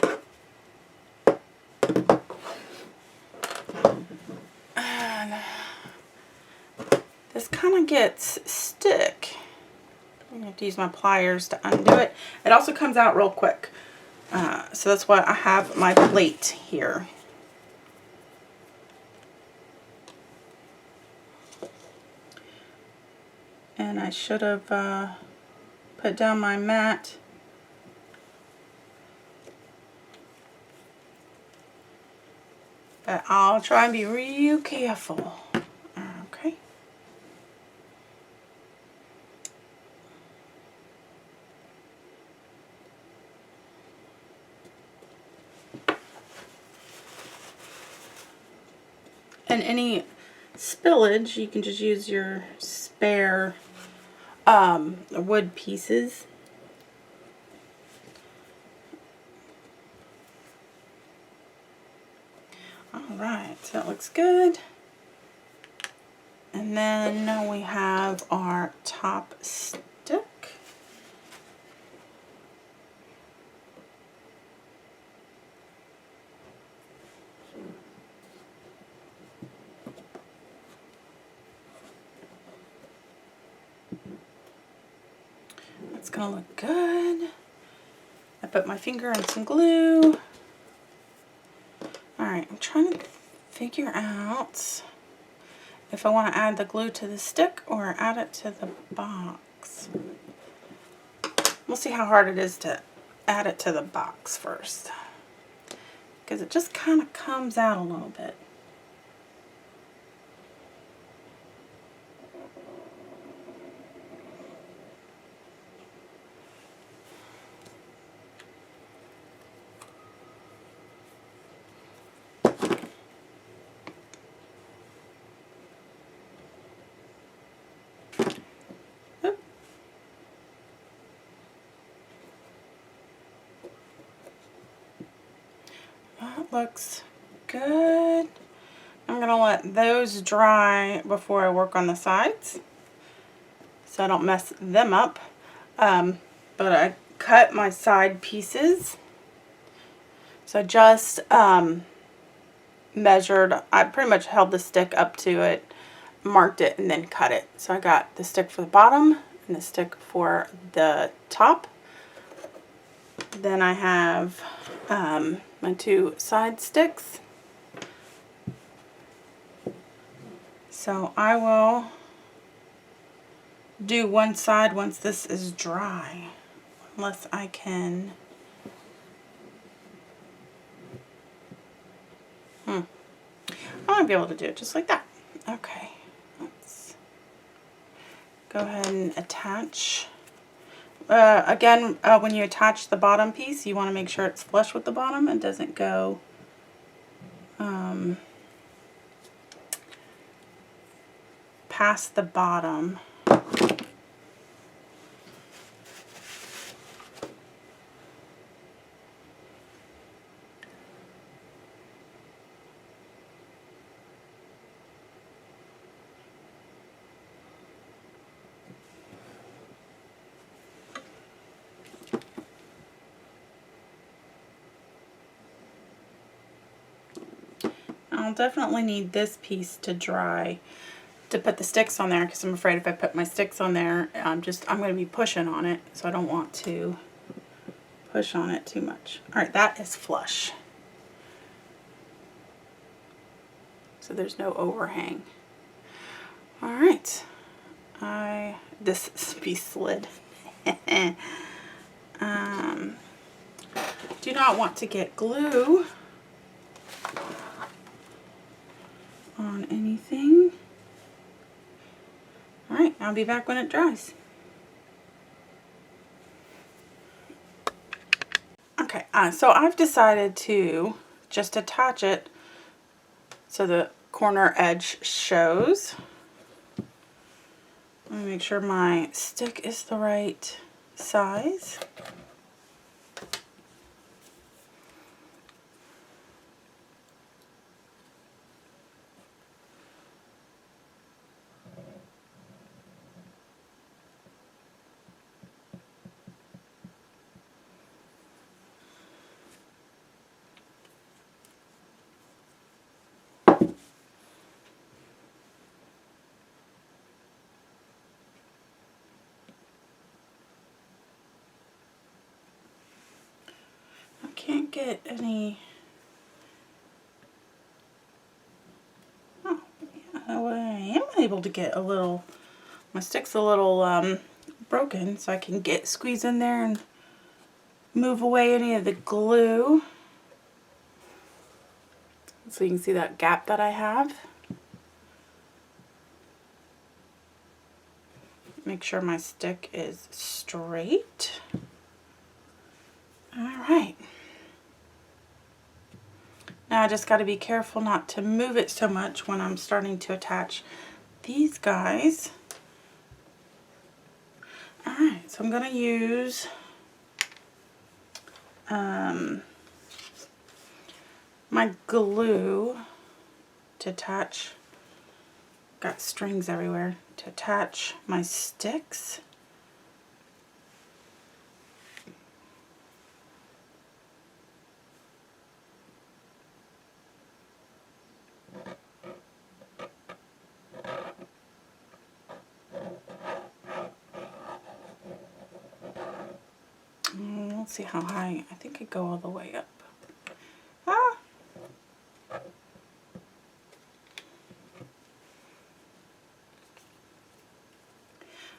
And this kind of gets stick. I'm going to have to use my pliers to undo it. It also comes out real quick. So that's why I have my plate here. And I should have put down my mat. But I'll try and be real careful. Okay. And any spillage, you can just use your spare wood pieces. Alright, so it looks good. And then we have our top stick. It's going to look good. I put my finger on some glue. Alright, I'm trying to figure out if I want to add the glue to the stick or add it to the box. We'll see how hard it is to add it to the box first, because it just kind of comes out a little bit. That looks good. I'm going to let those dry before I work on the sides, so I don't mess them up. But I cut my side pieces. So I just measured, I pretty much held the stick up to it, marked it, and then cut it. So I got the stick for the bottom and the stick for the top. Then I have my two side sticks. So I will do one side once this is dry. unless I can. I might be able to do it just like that. Okay, let's go ahead and attach. Again, when you attach the bottom piece, you want to make sure it's flush with the bottom and doesn't go past the bottom. I'll definitely need this piece to dry to put the sticks on there, because I'm afraid if I put my sticks on there, I'm going to be pushing on it, so I don't want to push on it too much. Alright, that is flush. So there's no overhang. Alright. This piece slid. Do not want to get glue on anything. Alright, I'll be back when it dries. Okay, so I've decided to just attach it so the corner edge shows. Let me make sure my stick is the right size. Can't get any. Oh, yeah, I am able to get a little. My stick's a little broken, so I can squeeze in there and move away any of the glue. So you can see that gap that I have. Make sure my stick is straight. All right. Now I just got to be careful not to move it so much when I'm starting to attach these guys. Alright, so I'm going to use my glue to attach, got strings everywhere, to attach my sticks. Let's see how high. I think I go all the way up. Ah!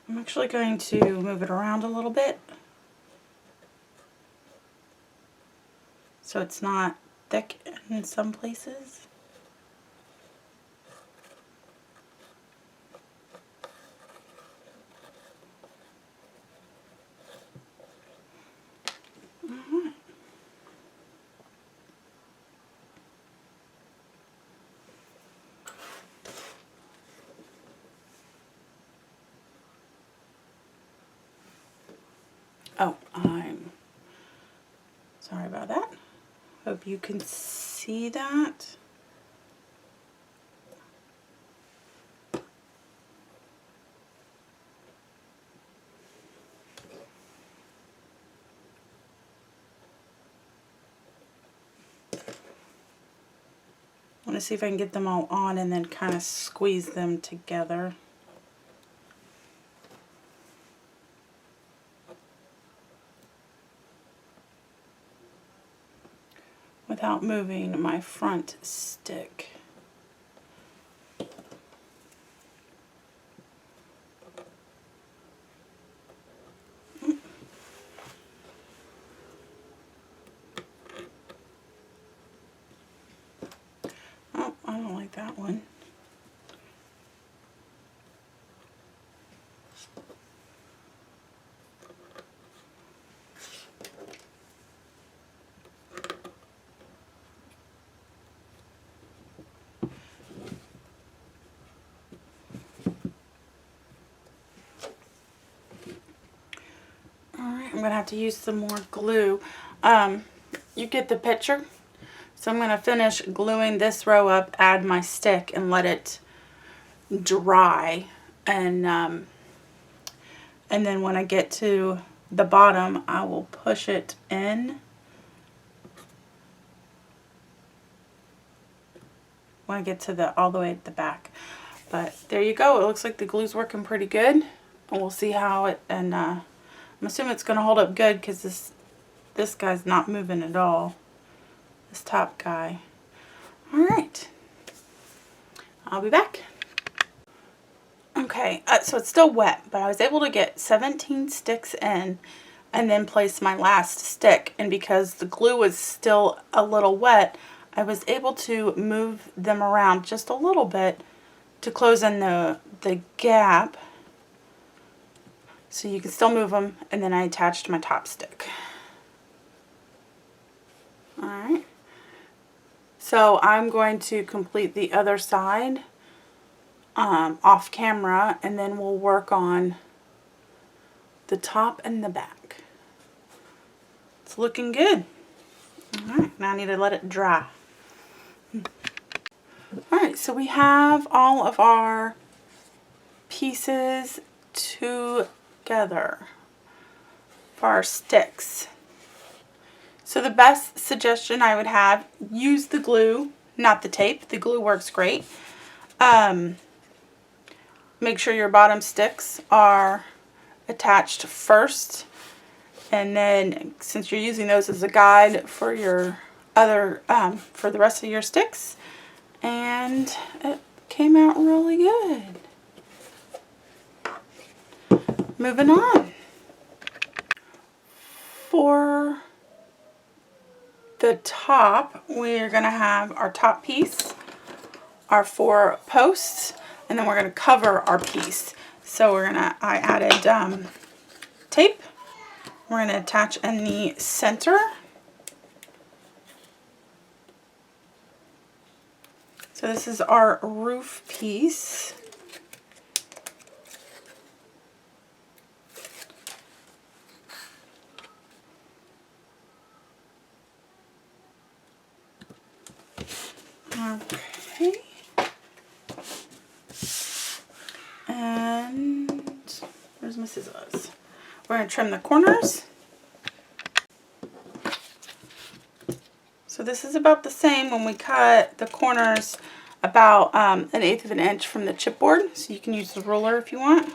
I'm actually going to move it around a little bit so it's not thick in some places. Oh, I'm sorry about that. Hope you can see that. I want to see if I can get them all on and then kind of squeeze them together. Without moving my front stick. that one. Alright, I'm going to have to use some more glue. You get the picture? So I'm going to finish gluing this row up, add my stick, and let it dry. And then when I get to the bottom, I will push it in. When I get to all the way at the back. But there you go. It looks like the glue's working pretty good. And we'll see how it, and I'm assuming it's going to hold up good because this guy's not moving at all. This top guy. Alright. I'll be back. Okay, so it's still wet, but I was able to get 17 sticks in and then place my last stick. And because the glue was still a little wet, I was able to move them around just a little bit to close in the gap. So you can still move them, and then I attached my top stick. Alright. So I'm going to complete the other side off camera, and then we'll work on the top and the back. It's looking good. Alright, now I need to let it dry. Alright, so we have all of our pieces together for our sticks. So the best suggestion I would have, use the glue, not the tape. The glue works great. Make sure your bottom sticks are attached first, and then since you're using those as a guide for your other for the rest of your sticks, and it came out really good. Moving on. For the top, we're going to have our top piece, our 4 posts, and then we're going to cover our piece. So I added tape. We're going to attach in the center. So this is our roof piece. Okay. And where's my scissors? We're going to trim the corners. So this is about the same when we cut the corners, about 1/8 of an inch from the chipboard. So you can use the ruler if you want.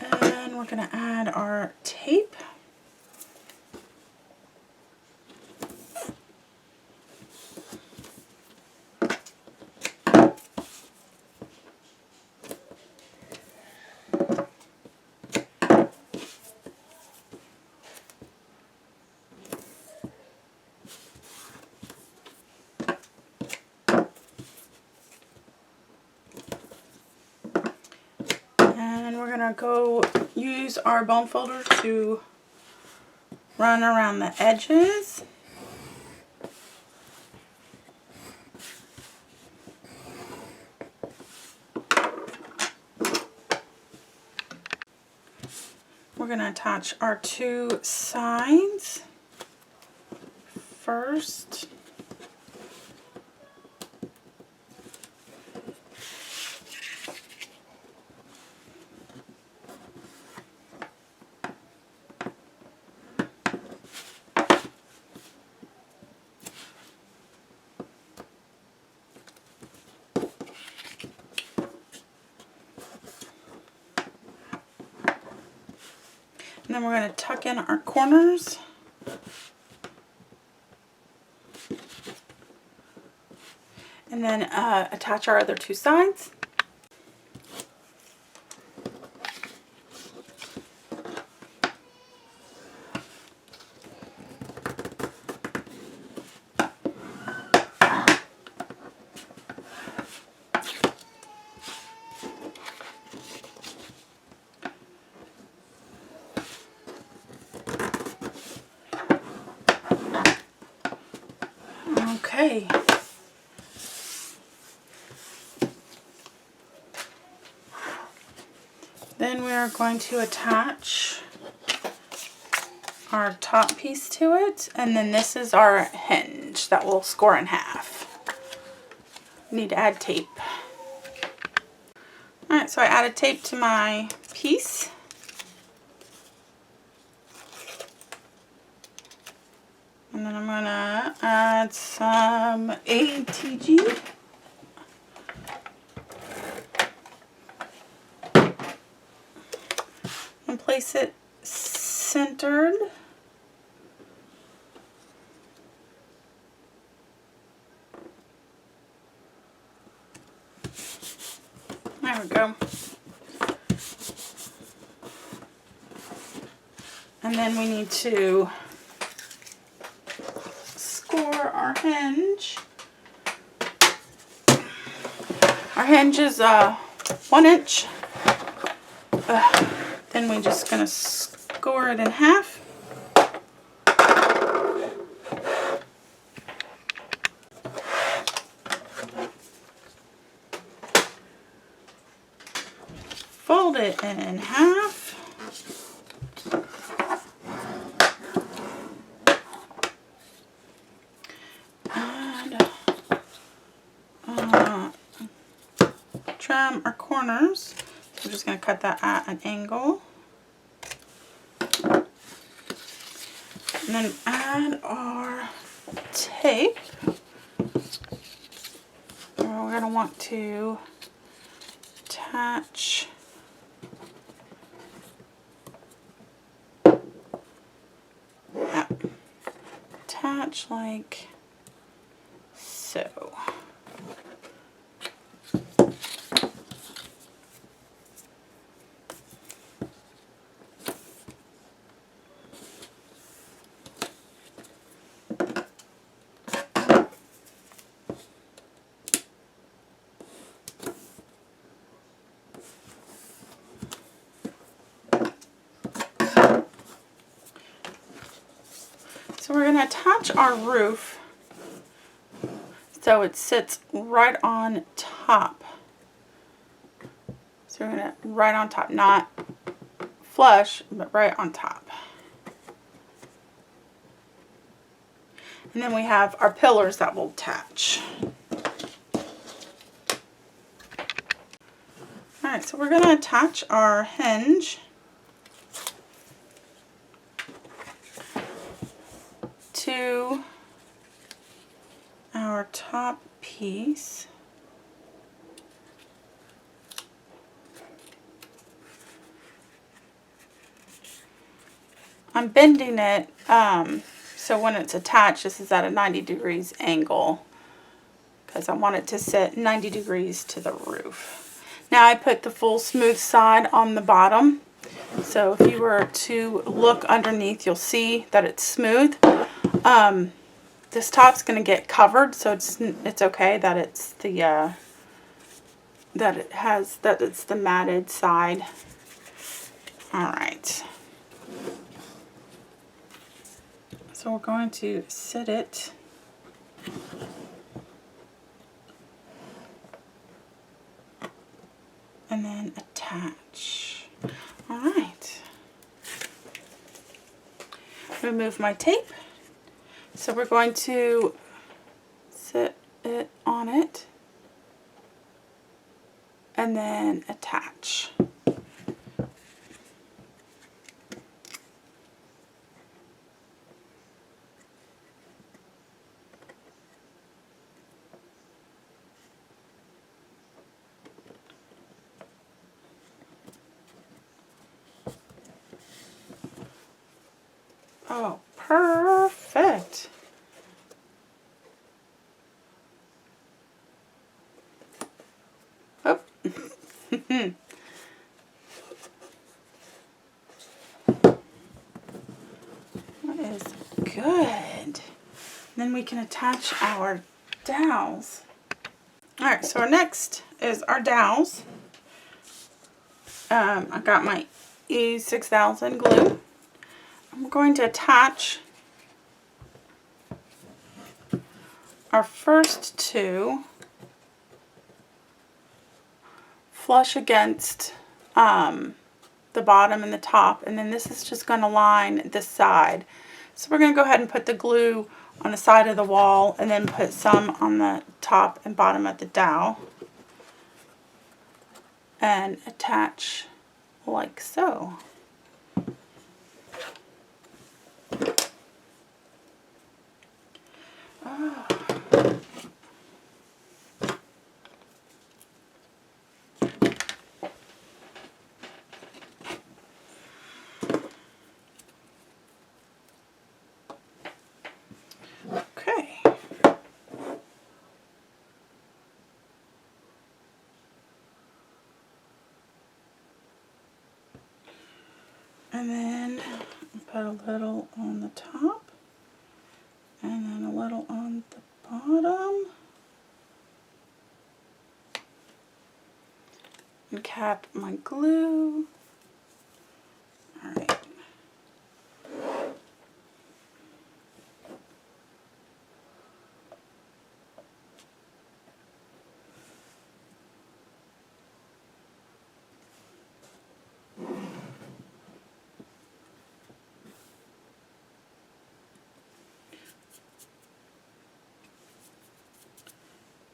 And we're going to add our tape. And we're going to go use our bone folder to run around the edges. We're going to attach our 2 sides first. And then we're going to tuck in our corners. And then attach our other 2 sides. are going to attach our top piece to it, and then this is our hinge that we'll score in half. Need to add tape. Alright, so I added tape to my piece. And then I'm going to add some ATG. And place it centered. There we go. And then we need to score our hinge. Our hinge is 1 inch. Then we're just going to score it in half. Fold it in half. And trim our corners. So we're just going to cut that at an angle. And then add our tape. We're going to want to attach like so. So we're going to attach our roof so it sits right on top. So we're going to right on top, not flush, but right on top. And then we have our pillars that will attach. Alright, so we're going to attach our hinge to our top piece. I'm bending it so when it's attached, this is at a 90 degrees angle because I want it to sit 90 degrees to the roof. Now I put the full smooth side on the bottom, so if you were to look underneath, you'll see that it's smooth. This top's going to get covered, so it's okay that it's the it's the matted side. All right. So we're going to sit it and then attach. All right. Remove my tape. So we're going to sit it on it and then attach. Oh, perfect. Oh. That is good. Then we can attach our dowels. Alright, so our next is our dowels. I got my E6000 glue. I'm going to attach our first two flush against the the bottom and the top, and then this is just going to line the side. So we're going to go ahead and put the glue on the side of the wall and then put some on the top and bottom of the dowel and attach like so. Oh. Okay. And then put a little on the top and then a little on the bottom. And cap my glue. Alright.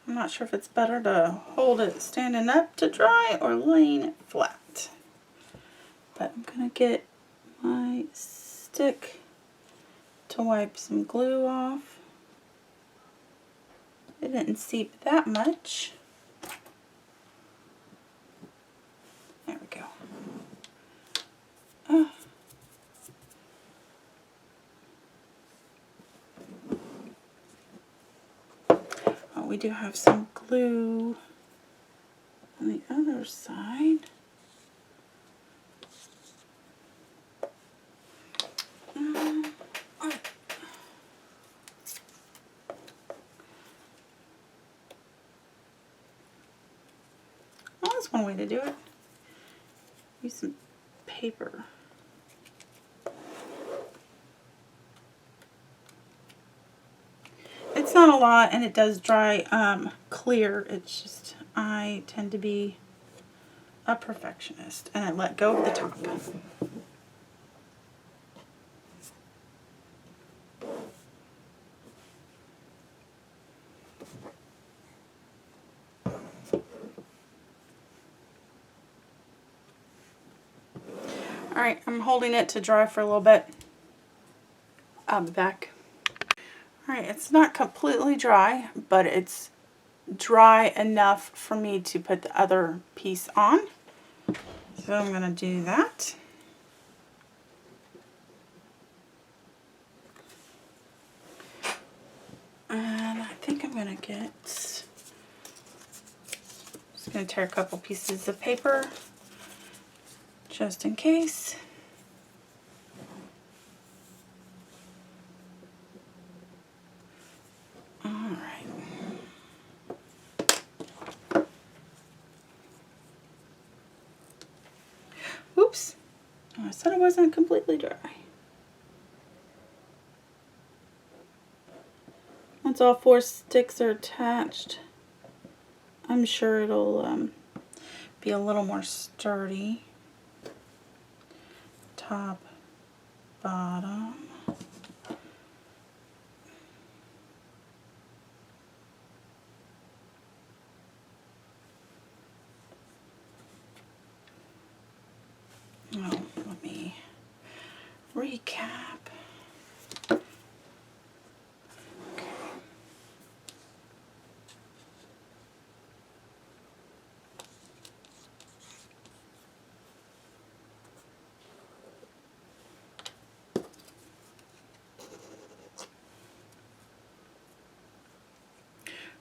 I'm not sure if it's better to hold it standing up to dry or laying it flat. But I'm going to get my stick to wipe some glue off. It didn't seep that much. There we go. Oh, we do have some glue on the other side. Well, that's one way to do it. Use some paper. It's not a lot, and it does dry clear. It's just I tend to be a perfectionist, and I let go of the top. Alright, I'm holding it to dry for a little bit. I'll be back. Alright, it's not completely dry, but it's dry enough for me to put the other piece on. So I'm going to do that. And I think I'm going to get, just going to tear a couple pieces of paper just in case. Alright. Oops. Oh, I said it wasn't completely dry. Once all 4 sticks are attached, I'm sure it'll be a little more sturdy. Top, bottom. Oh, let me recap.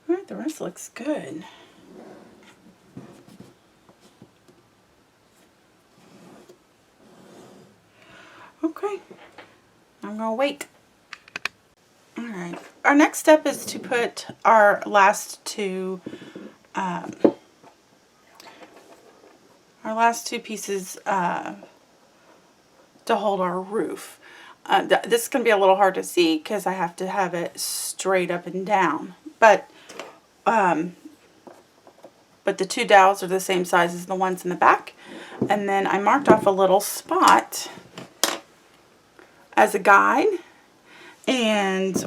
Alright, the rest looks good. Okay, I'm gonna wait. Alright, our next step is to put our last two pieces to hold our roof. This is going to be a little hard to see because I have to have it straight up and down. But the 2 dowels are the same size as the ones in the back. And then I marked off a little spot as a guide. And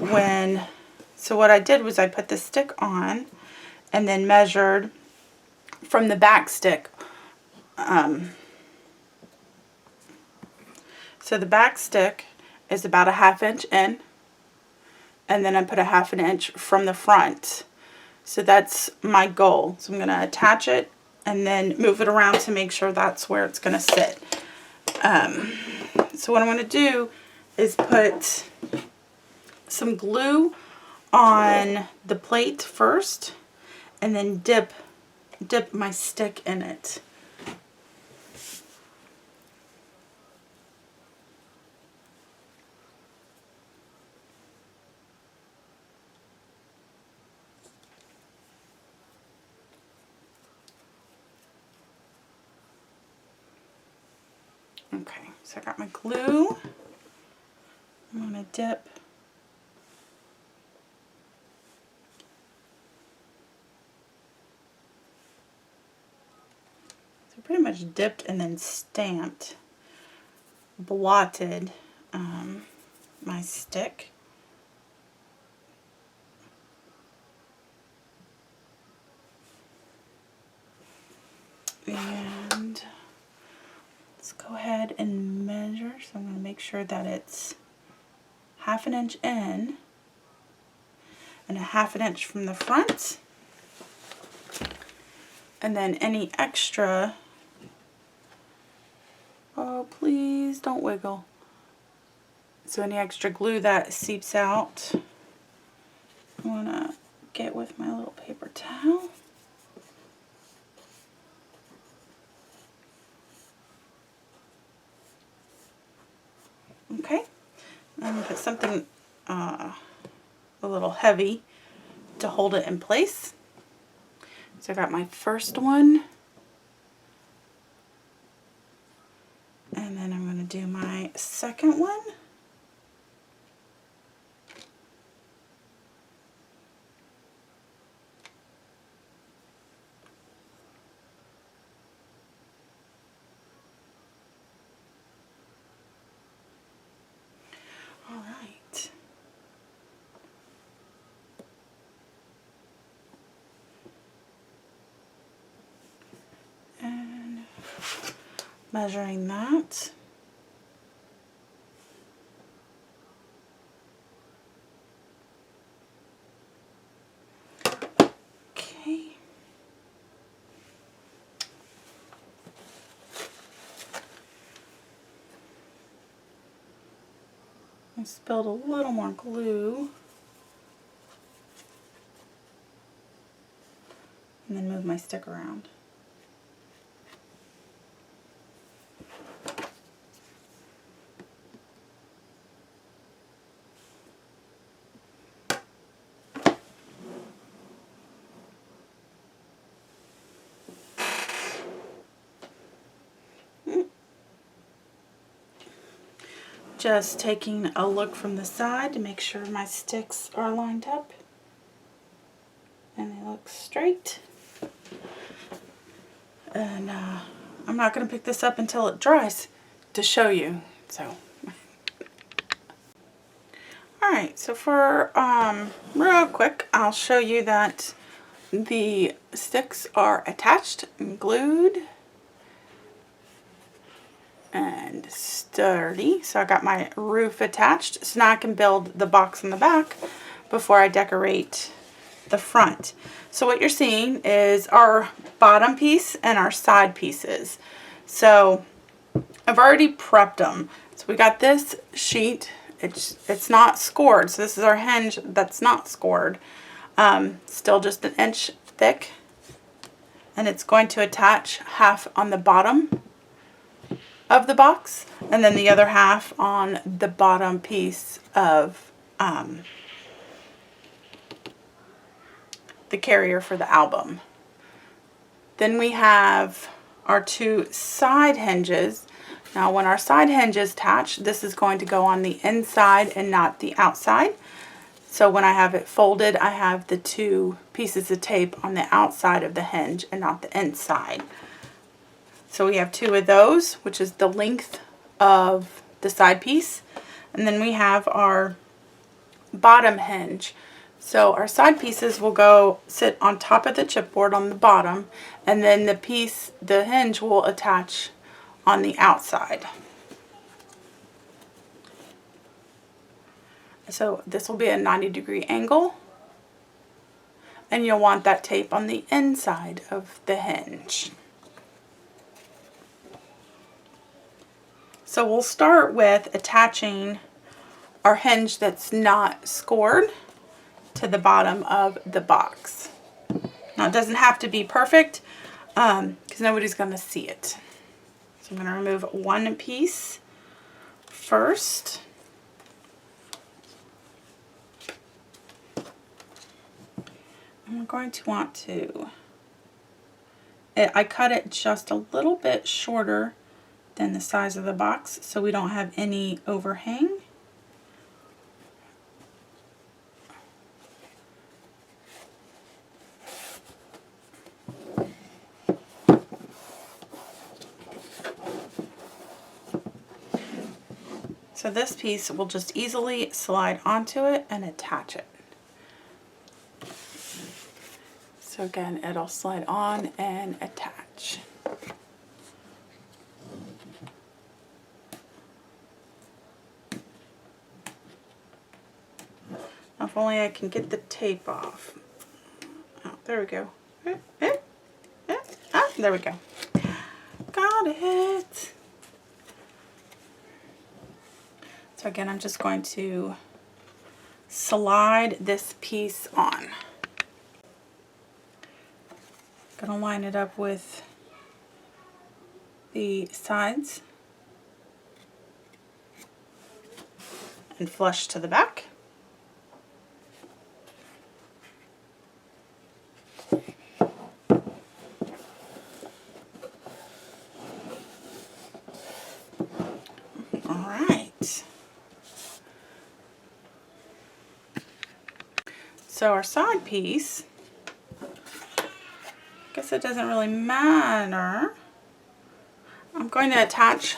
so what I did was I put the stick on and then measured from the back stick. So the back stick is about a 1/2 inch in, and then I put a 1/2 inch from the front. So that's my goal. So I'm going to attach it and then move it around to make sure that's where it's going to sit. So what I'm going to do is put some glue on the plate first and then dip my stick in it. Okay, so I got my glue. I'm going to dip pretty much dipped and then stamped, blotted my stick. And let's go ahead and measure. So I'm going to make sure that it's 1/2 inch in and a 1/2 inch from the front. And then any extra, oh please don't wiggle. So any extra glue that seeps out, I want to get with my little paper towel. Okay, I'm going to put something a little heavy to hold it in place. So I got my first one, and then I'm going to do my second one. All right. And measuring that. Okay. I spilled a little more glue. And then move my stick around. Just taking a look from the side to make sure my sticks are lined up and they look straight. And I'm not going to pick this up until it dries to show you. So, alright, so for real quick, I'll show you that the sticks are attached and glued and sturdy. So I got my roof attached, so now I can build the box in the back before I decorate the front. So what you're seeing is our bottom piece and our side pieces. So I've already prepped them. So we got this sheet. It's not scored, so this is our hinge that's not scored. Still just 1 inch thick, and it's going to attach half on the bottom of the box and then the other half on the bottom piece of the carrier for the album. Then we have our 2 side hinges. Now when our side hinges attach, this is going to go on the inside and not the outside. So when I have it folded, I have the 2 pieces of tape on the outside of the hinge and not the inside. So we have 2 of those, which is the length of the side piece. And then we have our bottom hinge. So our side pieces will go sit on top of the chipboard on the bottom, and then the hinge will attach on the outside. So this will be a 90-degree angle, and you'll want that tape on the inside of the hinge. So we'll start with attaching our hinge that's not scored to the bottom of the box. Now it doesn't have to be perfect because nobody's going to see it. So I'm going to remove one piece first. I'm going to want to, I cut it just a little bit shorter than the size of the box so we don't have any overhang. So this piece will just easily slide onto it and attach it. So again, it'll slide on and attach. Now if only I can get the tape off. Oh, there we go. There we go. Got it. So again, I'm just going to slide this piece on. Gonna line it up with the sides and flush to the back. All right. So our side piece, I guess it doesn't really matter. I'm going to attach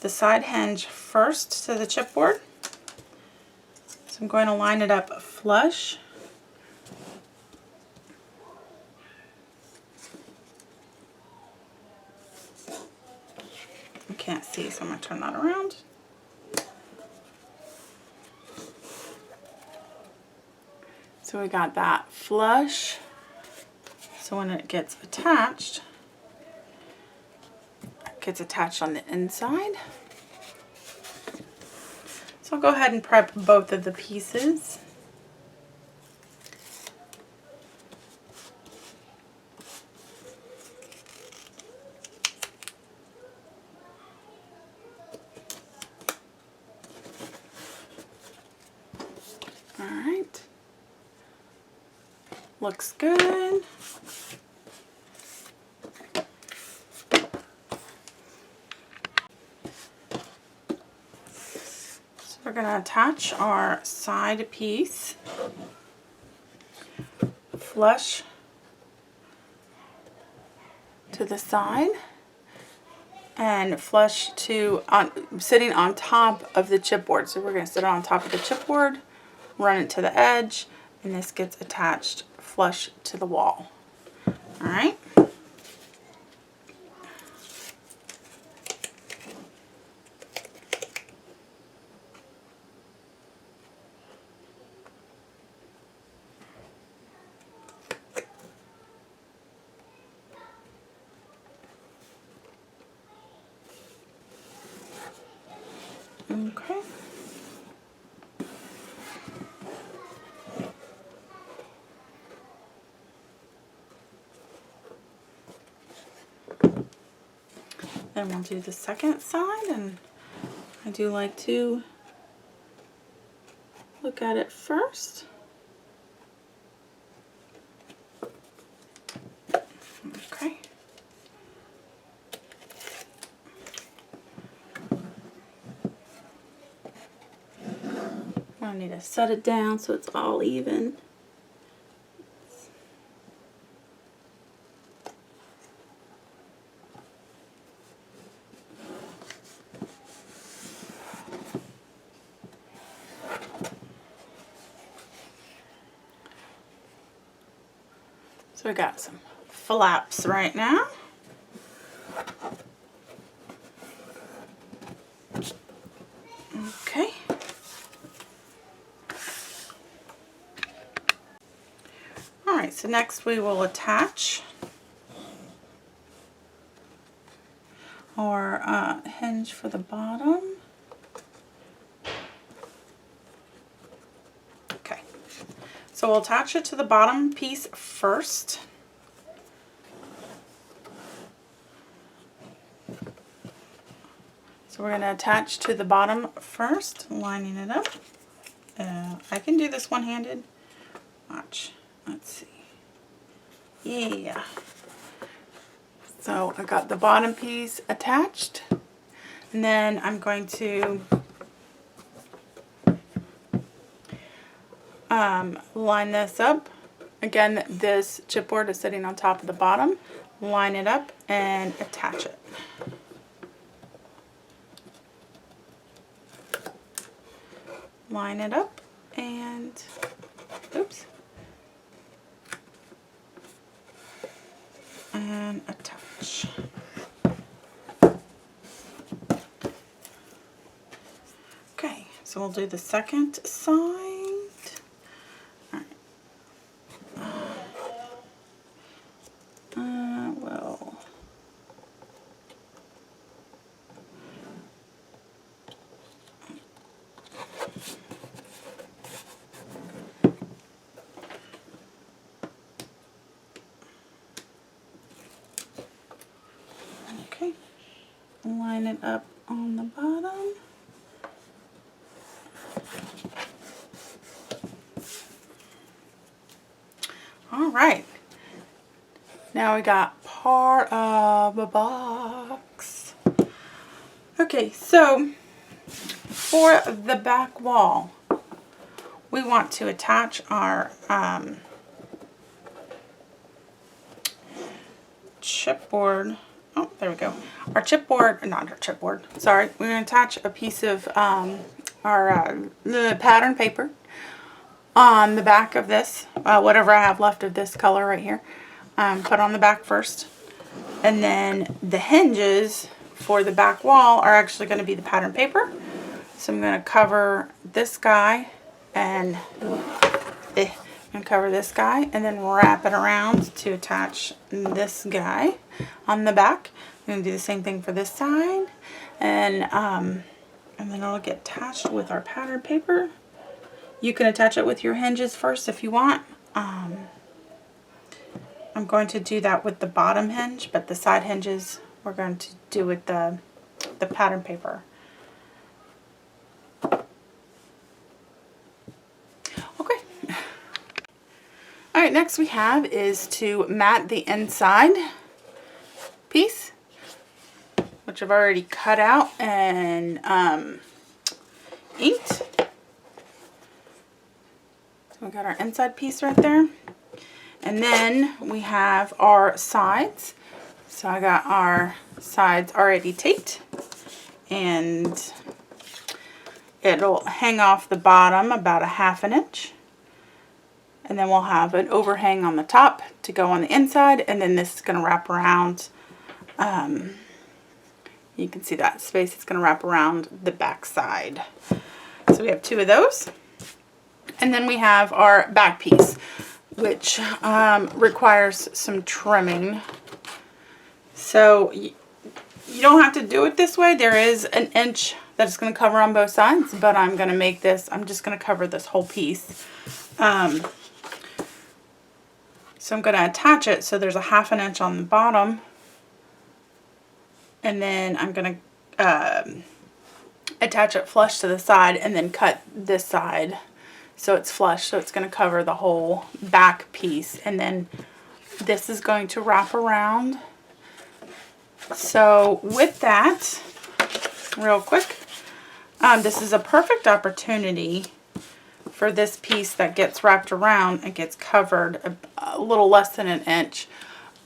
the side hinge first to the chipboard. So I'm going to line it up flush. You can't see, so I'm going to turn that around. So we got that flush. So when it gets attached on the inside. So I'll go ahead and prep both of the pieces. All right. Looks good. We're going to attach our side piece flush to the side and flush to sitting on top of the chipboard. So we're going to sit on top of the chipboard, run it to the edge, and this gets attached flush to the wall. All right. Okay. Then we'll do the second side, and I do like to look at it first. Okay. I need to set it down so it's all even. So we got some flaps right now. Okay. Alright, so next we will attach our hinge for the bottom. Okay, so we'll attach it to the bottom piece first. So we're going to attach to the bottom first, lining it up. I can do this one-handed. Watch. Let's see. Yeah. So I got the bottom piece attached, and then I'm going to line this up. Again, this chipboard is sitting on top of the bottom. Line it up and attach it. Line it up and, oops, and attach. Okay, so we'll do the second side. Okay, line it up on the bottom. All right, now we got part of a box. Okay, so for the back wall, we want to attach our chipboard. Oh, there we go. Our chipboard, not our chipboard, sorry. We're going to attach a piece of the pattern paper on the back of this, whatever I have left of this color right here. Put on the back first. And then the hinges for the back wall are actually going to be the pattern paper. So I'm going to cover this guy and cover this guy and then wrap it around to attach this guy on the back. I'm going to do the same thing for this side, and then it'll get attached with our pattern paper. You can attach it with your hinges first if you want. I'm going to do that with the bottom hinge, but the side hinges we're going to do with the pattern paper. Okay. Alright, next we have is to mat the inside piece, which I've already cut out and inked. So we got our inside piece right there. And then we have our sides. So I got our sides already taped, and it'll hang off the bottom about a ½ inch. And then we'll have an overhang on the top to go on the inside, and then this is going to wrap around. You can see that space. It's going to wrap around the back side. So we have 2 of those. And then we have our back piece, which requires some trimming. So you don't have to do it this way. There is an inch that it's going to cover on both sides, but I'm going to make this, I'm just going to cover this whole piece. So I'm going to attach it so there's a ½ inch on the bottom, and then I'm going to attach it flush to the side and then cut this side so it's flush, so it's going to cover the whole back piece, and then this is going to wrap around. So with that, real quick, this is a perfect opportunity for this piece that gets wrapped around and gets covered a little less than an inch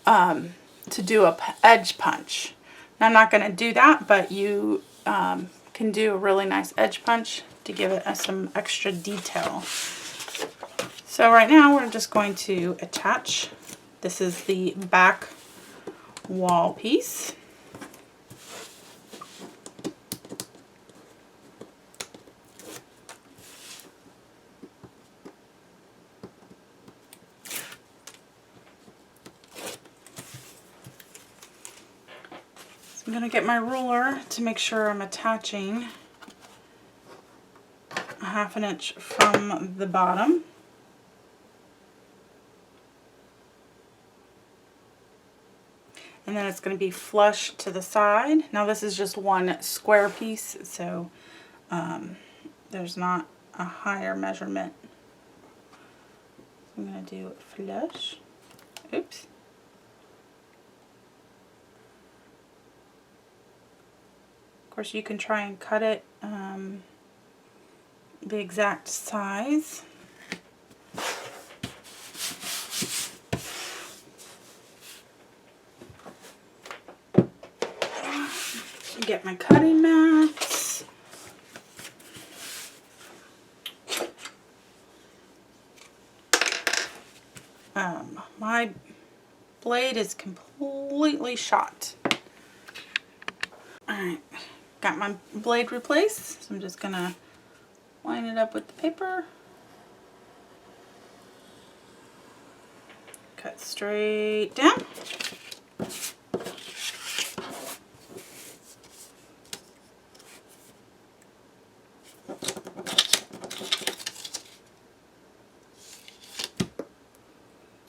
to do a edge punch. Now I'm not going to do that, but you can do a really nice edge punch to give it some extra detail. So right now we're just going to attach This is the back wall piece. I'm going to get my ruler to make sure I'm attaching a 1/2 inch from the bottom. And then it's going to be flush to the side. Now this is just one square piece, so there's not a higher measurement. I'm going to do flush. Oops. Of course, you can try and cut it the exact size. Get my cutting mats. My blade is completely shot. Alright, got my blade replaced, so I'm just gonna line it up with the paper. Cut straight down.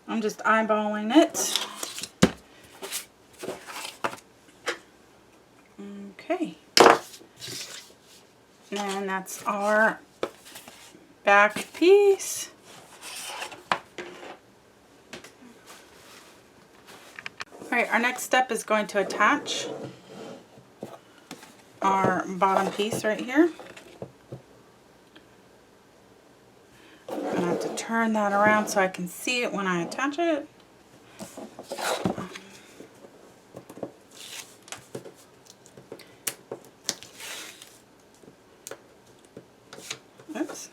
I'm just eyeballing it. Okay. And that's our back piece. Alright, our next step is going to attach our bottom piece right here. I'm going to have to turn that around so I can see it when I attach it. Oops.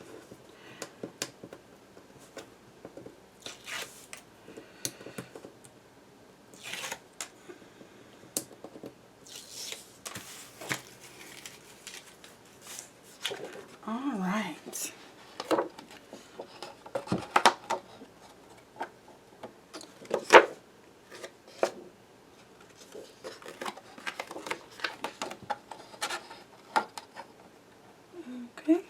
All right. Okay.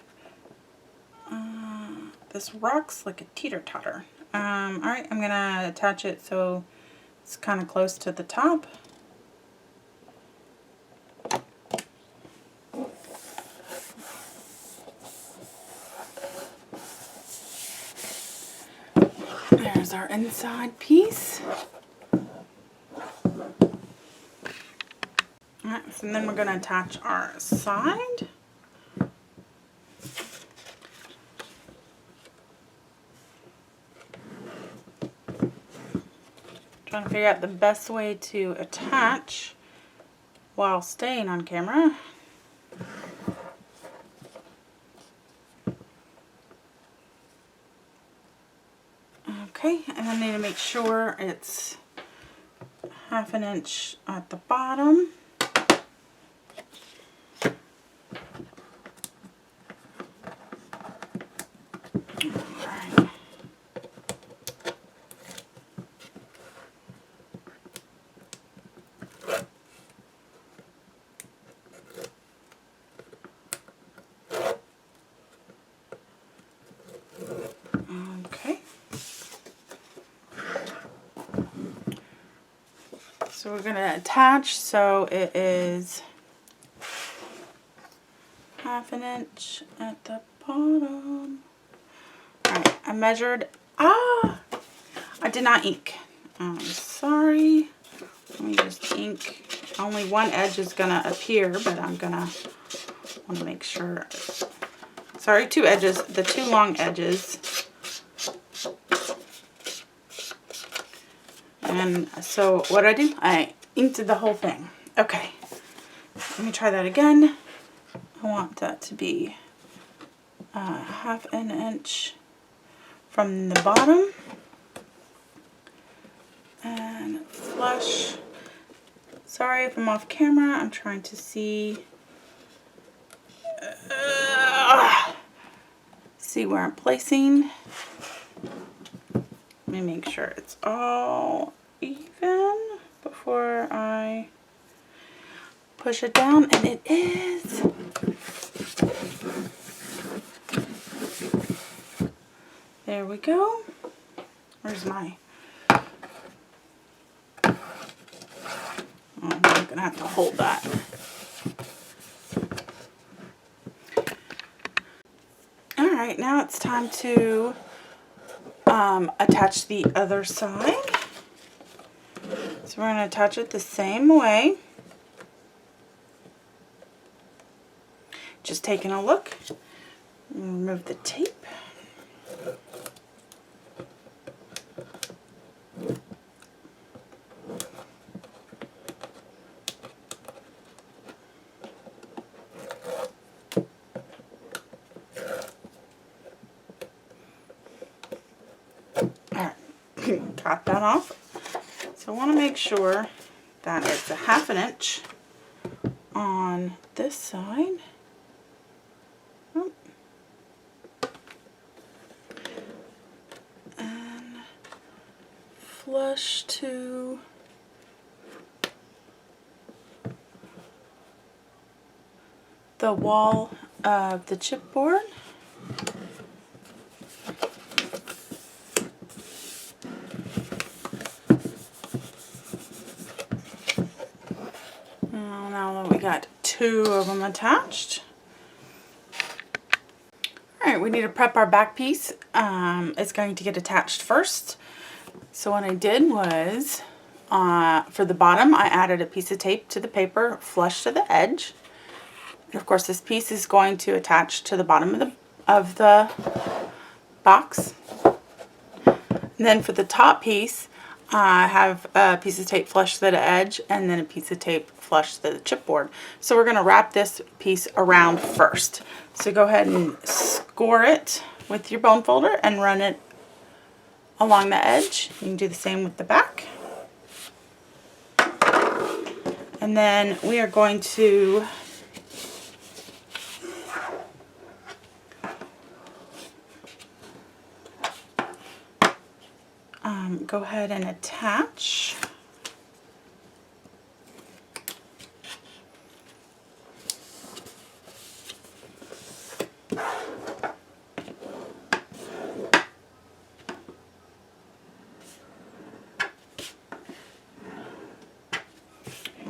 This rocks like a teeter-totter. Alright, I'm gonna attach it so it's kind of close to the top. There's our inside piece. Alright, so then we're gonna attach our side. Trying to figure out the best way to attach while staying on camera. Okay, and I need to make sure it's 1/2 inch at the bottom. So we're going to attach, so it is 1/2 inch at the bottom. Alright, I measured, I did not ink. I'm sorry. Let me just ink. Only one edge is going to appear, but I'm going to want to make sure. Sorry, two edges, the two long edges. And so what I did, I inked the whole thing. Okay, let me try that again. I want that to be 1/2 inch from the bottom. flush. Sorry if I'm off camera. I'm trying to see where I'm placing. Let me make sure it's all even before I push it down, and it is. There we go. Where's my... Oh, I'm gonna have to hold that. Alright, now it's time to attach the other side. So we're going to attach it the same way. Just taking a look. Remove the tape. Got that off. So I want to make sure that it's a 1/2 inch on this side. Oh. And flush to the wall of the chipboard. Now that we got 2 of them attached. Alright, we need to prep our back piece. It's going to get attached first. So what I did was, for the bottom, I added a piece of tape to the paper, flush to the edge. And of course, this piece is going to attach to the bottom of the box. And then for the top piece, I have a piece of tape flush to the edge and then a piece of tape flush to the chipboard. So we're going to wrap this piece around first. So go ahead and score it with your bone folder and run it along the edge. You can do the same with the back. And then we are going to go ahead and attach.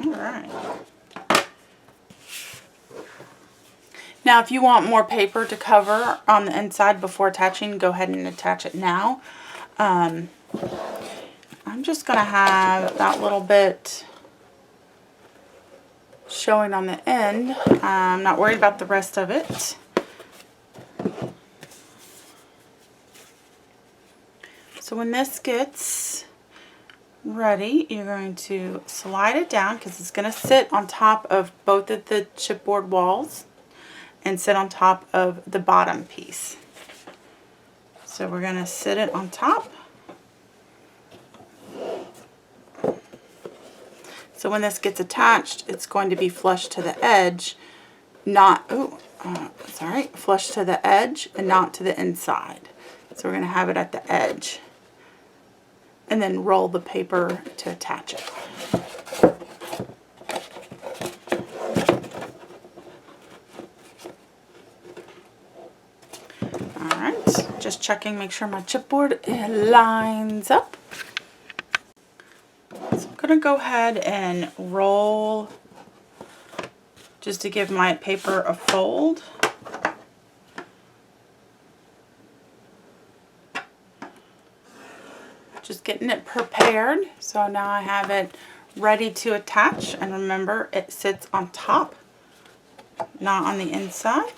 Alright. Now if you want more paper to cover on the inside before attaching, go ahead and attach it now. I'm just going to have that little bit showing on the end. I'm not worried about the rest of it. So when this gets ready, you're going to slide it down because it's going to sit on top of both of the chipboard walls and sit on top of the bottom piece. So we're going to sit it on top. So when this gets attached, it's going to be flush to the edge, not, flush to the edge and not to the inside. So we're going to have it at the edge. And then roll the paper to attach it. Alright, just checking, make sure my chipboard lines up. So I'm going to go ahead and roll just to give my paper a fold. Just getting it prepared. So now I have it ready to attach. And remember, it sits on top, not on the inside.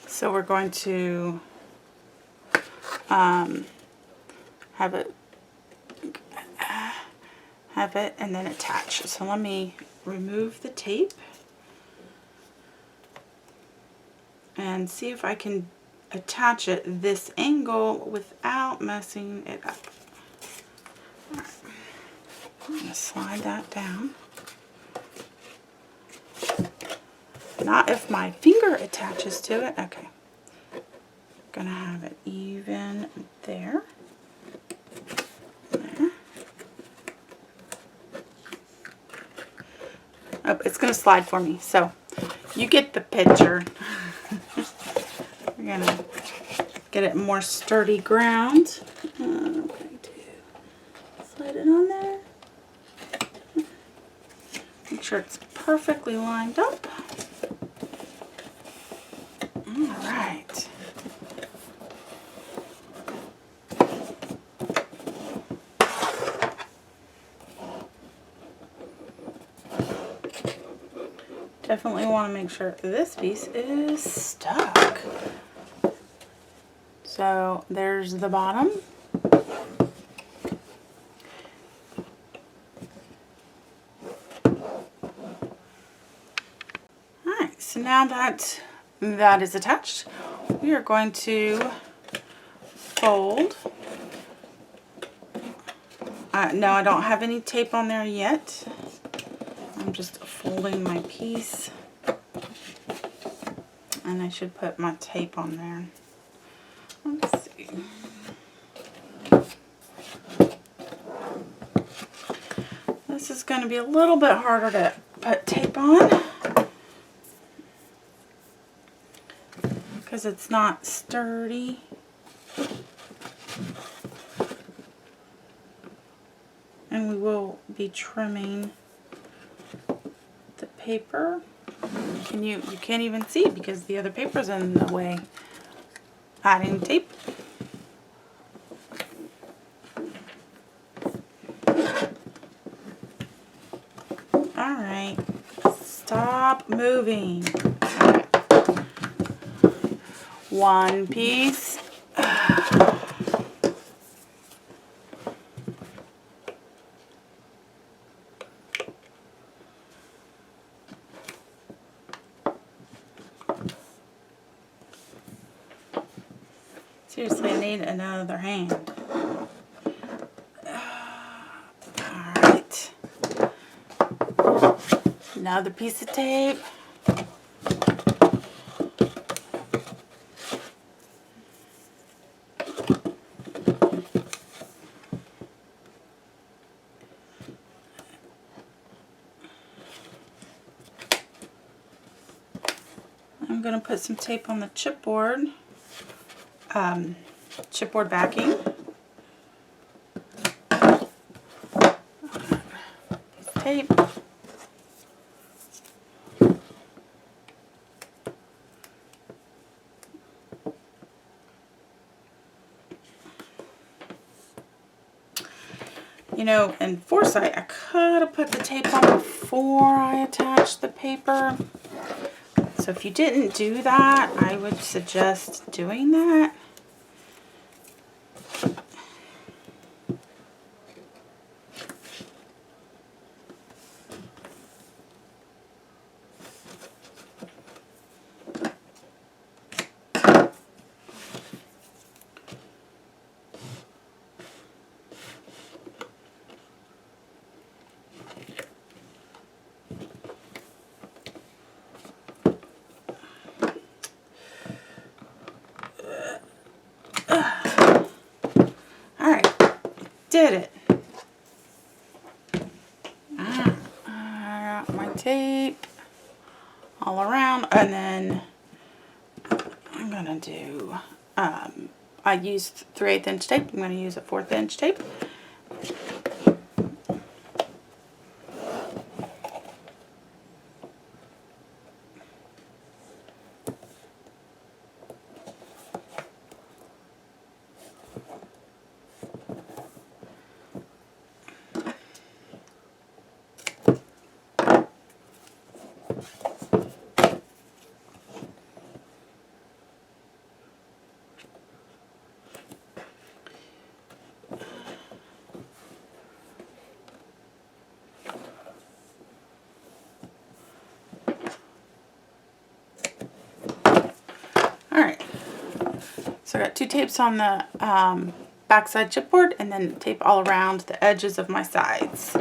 So we're going to have it and then attach. So let me remove the tape and see if I can attach it this angle without messing it up. All right. I'm going to slide that down. Not if my finger attaches to it. Okay. Gonna have it even there. There. Oh, it's gonna slide for me, so you get the picture. We're gonna get it more sturdy ground. I'm going to slide it on there. Make sure it's perfectly lined up. All right. Definitely want to make sure this piece is stuck. So there's the bottom. Alright, so now that that is attached, we are going to fold. No, I don't have any tape on there yet. I'm just folding my piece, and I should put my tape on there. Let's see. This is going to be a little bit harder to put tape on because it's not sturdy. And we will be trimming the paper. And you can't even see because the other paper's in the way. Adding tape. Alright. Stop moving. Okay. One piece. Seriously, I need another hand. Alright. Another piece of tape. I'm going to put some tape on the chipboard. Chipboard backing. Tape. You know, in foresight, I could have put the tape on before I attached the paper. So if you didn't do that, I would suggest doing that. Did it. I got my tape all around, and then I'm gonna do I used 3/8 inch tape. I'm gonna use a 1/4 inch tape. So I got 2 tapes on the backside chipboard and then tape all around the edges of my sides.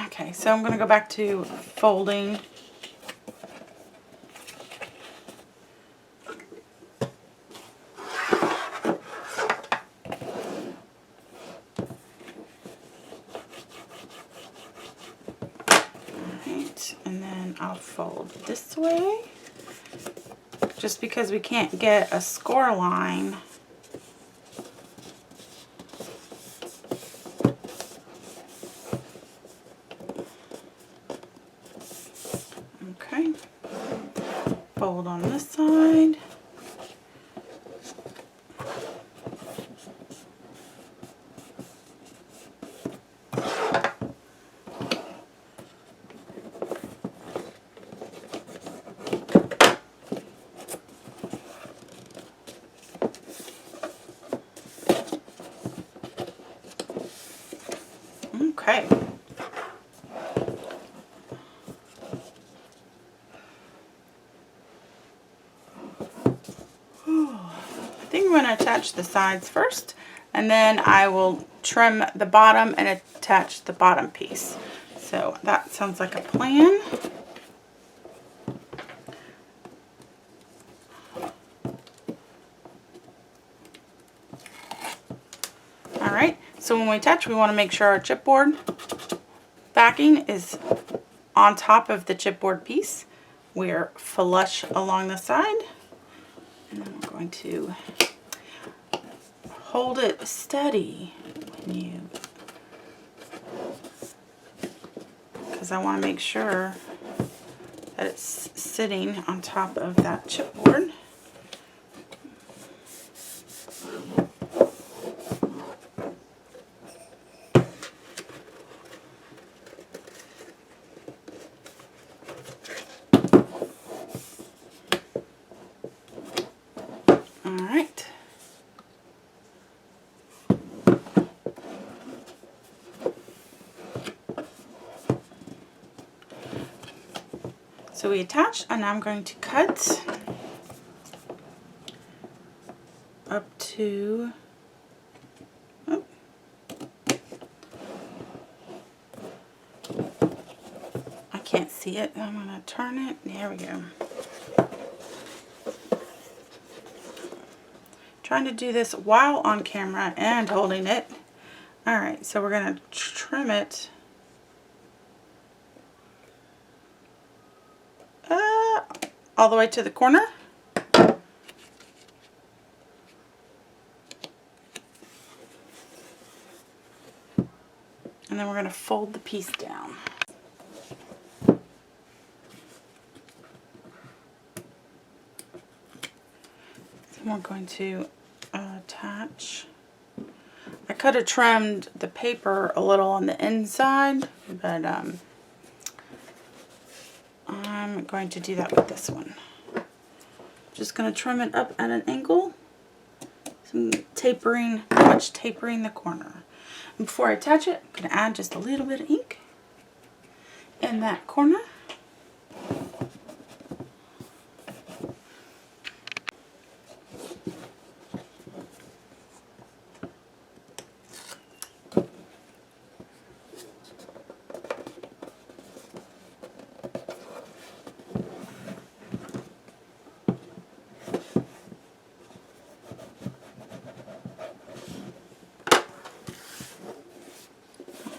Okay, so I'm going to go back to folding. Alright, and then I'll fold this way. Just because we can't get a score line, okay, fold on this side, okay. I think I'm going to attach the sides first, and then I will trim the bottom and attach the bottom piece. So that sounds like a plan. Alright, so when we attach, we want to make sure our chipboard backing is on top of the chipboard piece. We're flush along the side. And then we're going to hold it steady when you, because I want to make sure that it's sitting on top of that chipboard. Alright. So we attach, and I'm going to cut up to, oh, I can't see it. I'm going to turn it. There we go. Trying to do this while on camera and holding it. Alright, so we're going to trim it all the way to the corner. And then we're going to fold the piece down. So we're going to attach. I could have trimmed the paper a little on the inside, but I'm going to do that with this one. Just going to trim it up at an angle. Some tapering, much tapering the corner. And before I attach it, I'm going to add just a little bit of ink in that corner.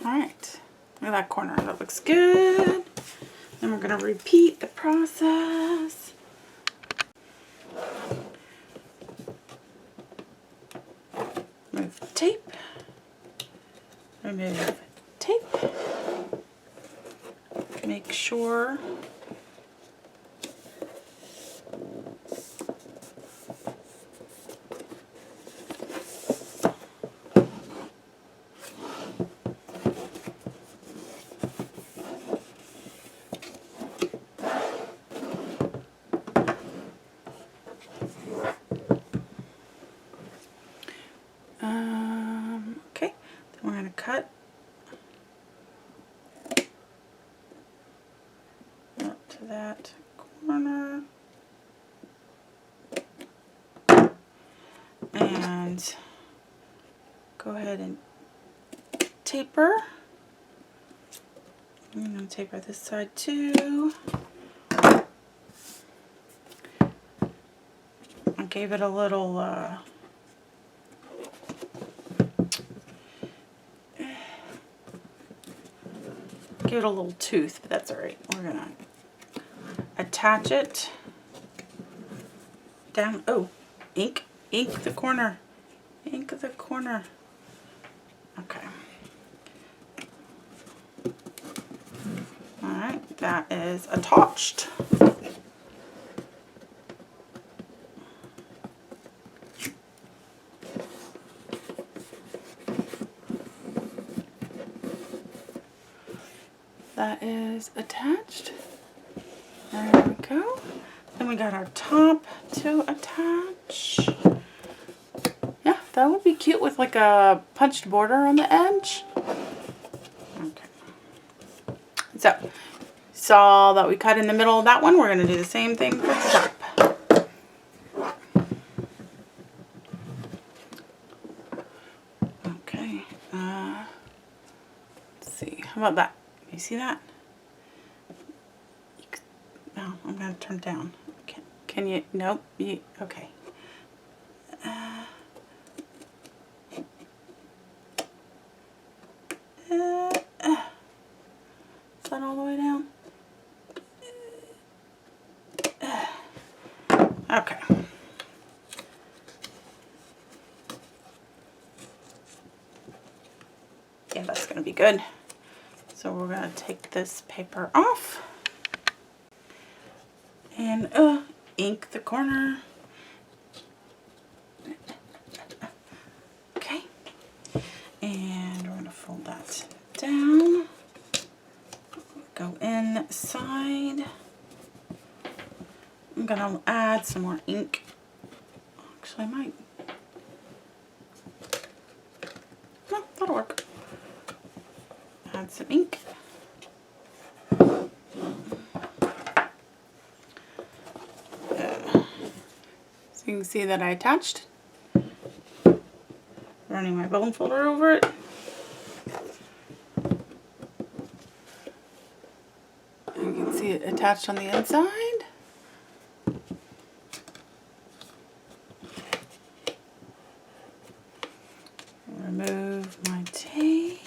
Alright, look at that corner. That looks good. Then we're going to repeat the process. Remove tape. Remove tape. Make sure okay, then we're going to cut and go ahead and taper. I'm going to taper this side too. I gave it a little tooth, but that's alright. We're going to attach it down. Oh, ink the corner. Ink the corner. Okay. Alright, that is attached. That is attached. There we go. Then we got our top to attach. Yeah, that would be cute with like a punched border on the edge. Okay. So, saw that we cut in the middle of that one. We're going to do the same thing for the top. Okay. Let's see. How about that? You see that? No, I'm going to turn it down. Can you? Nope. Okay. Is that all the way down? Okay. Yeah, that's going to be good. So we're going to take this paper off and ink the corner. Okay. And we're going to fold that down. Go inside. I'm going to add some more ink. Actually, I might. No, that'll work. Add some ink. So you can see that I attached. Running my bone folder over it. You can see it attached on the inside. Remove my tape.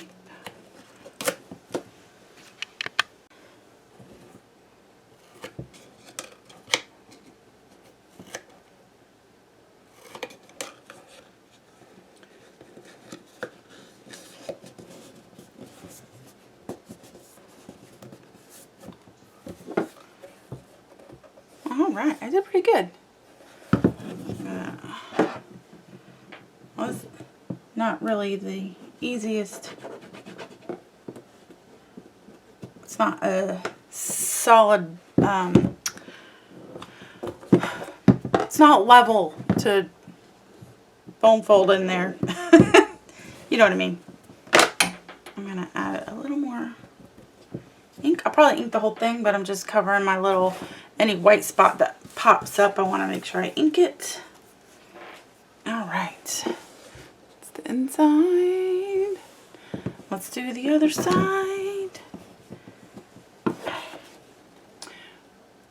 Alright, I did pretty good. Was not really the easiest. It's not a solid, it's not level to bone fold in there. You know what I mean. I'm going to add a little more ink. I'll probably ink the whole thing, but I'm just covering my little, any white spot that pops up. I want to make sure I ink it. Alright. That's the inside. Let's do the other side.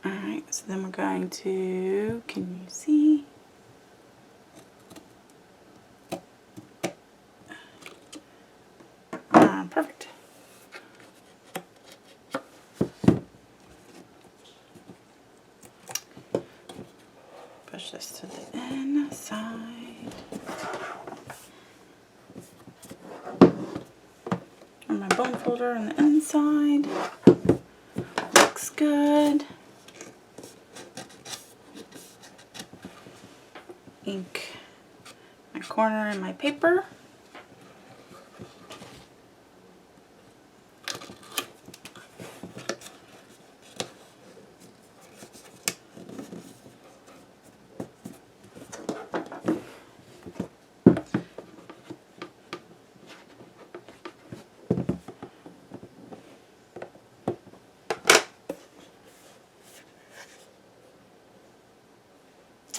Alright, so then we're going to, can you see? Perfect. Push this to the inside. And my bone folder on the inside. Looks good. Ink my corner and my paper.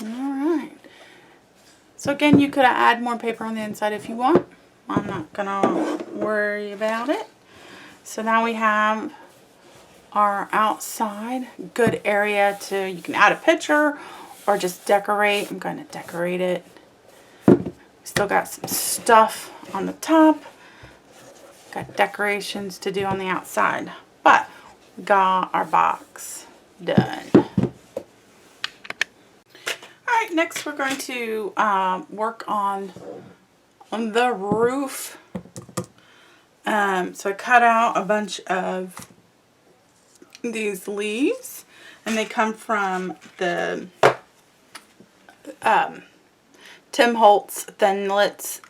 Alright, So again, you could add more paper on the inside if you want. I'm not gonna worry about it. So now we have our outside, good area to, you can add a picture or just decorate. I'm going to decorate it. Still got some stuff on the top. Got decorations to do on the outside. But we got our box done. Alright, next we're going to work on the roof. So I cut out a bunch of these leaves, and they come from the Tim Holtz Thinlits.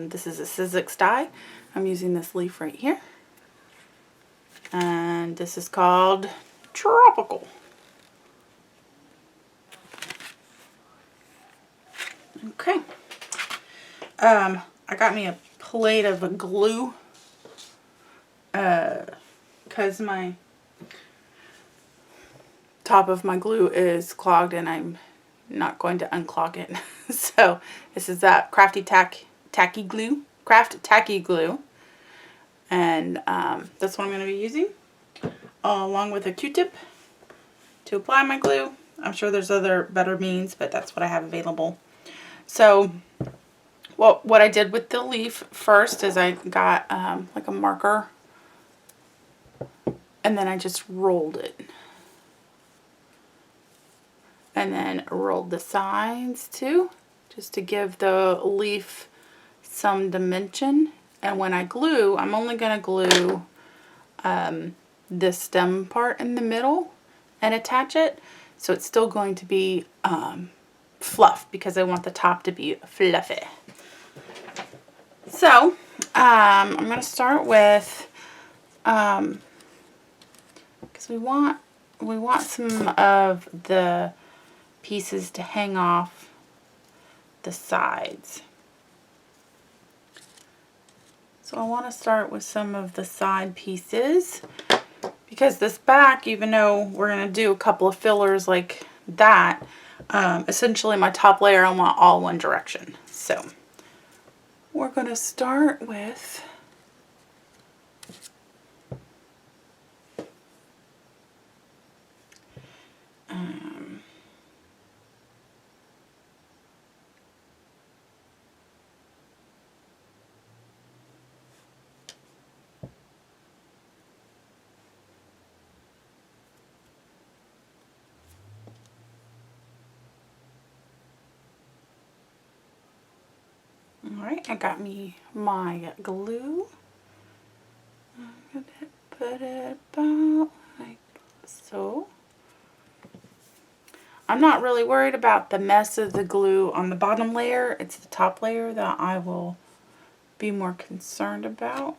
This is a Sizzix die. I'm using this leaf right here, and this is called Tropical. Okay. I got me a plate of glue because my top of my glue is clogged and I'm not going to unclog it. So this is that tacky glue, Craft Tacky Glue, and that's what I'm going to be using, along with a Q-tip to apply my glue. I'm sure there's other better means, but that's what I have available. So what I did with the leaf first is I got like a marker, and then I just rolled it. And then rolled the sides too, just to give the leaf some dimension. And when I glue, I'm only going to glue this stem part in the middle and attach it. So it's still going to be fluff, because I want the top to be fluffy. So I'm going to start with, because we want some of the pieces to hang off the sides. So I want to start with some of the side pieces, because this back, even though we're going to do a couple of fillers like that, essentially my top layer I want all one direction. So we're going to start with alright, I got me my glue. I'm going to put it about like so. I'm not really worried about the mess of the glue on the bottom layer. It's the top layer that I will be more concerned about.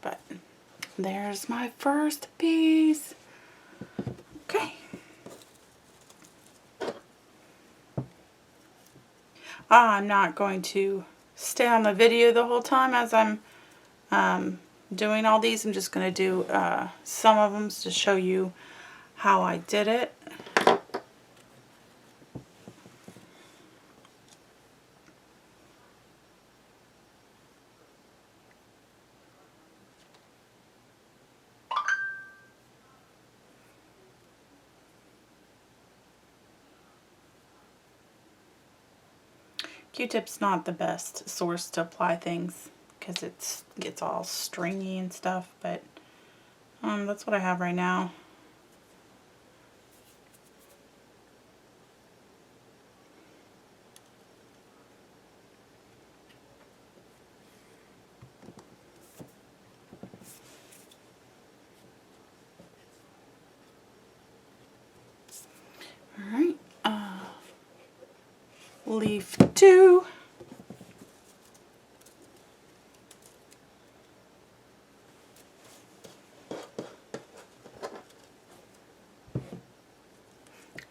But there's my first piece. Okay. I'm not going to stay on the video the whole time as I'm doing all these. I'm just going to do some of them to show you how I did it. Q-tip's not the best source to apply things because it gets all stringy and stuff, but that's what I have right now. Alright, leaf 2.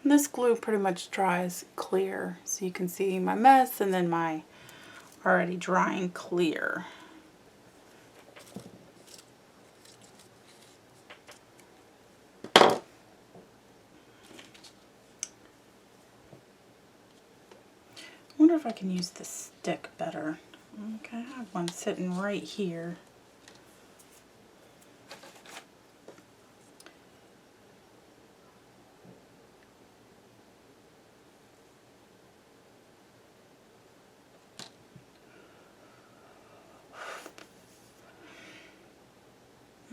This glue pretty much dries clear, so you can see my mess and then my already drying clear. wonder if I can use the stick better. Okay, I have one sitting right here.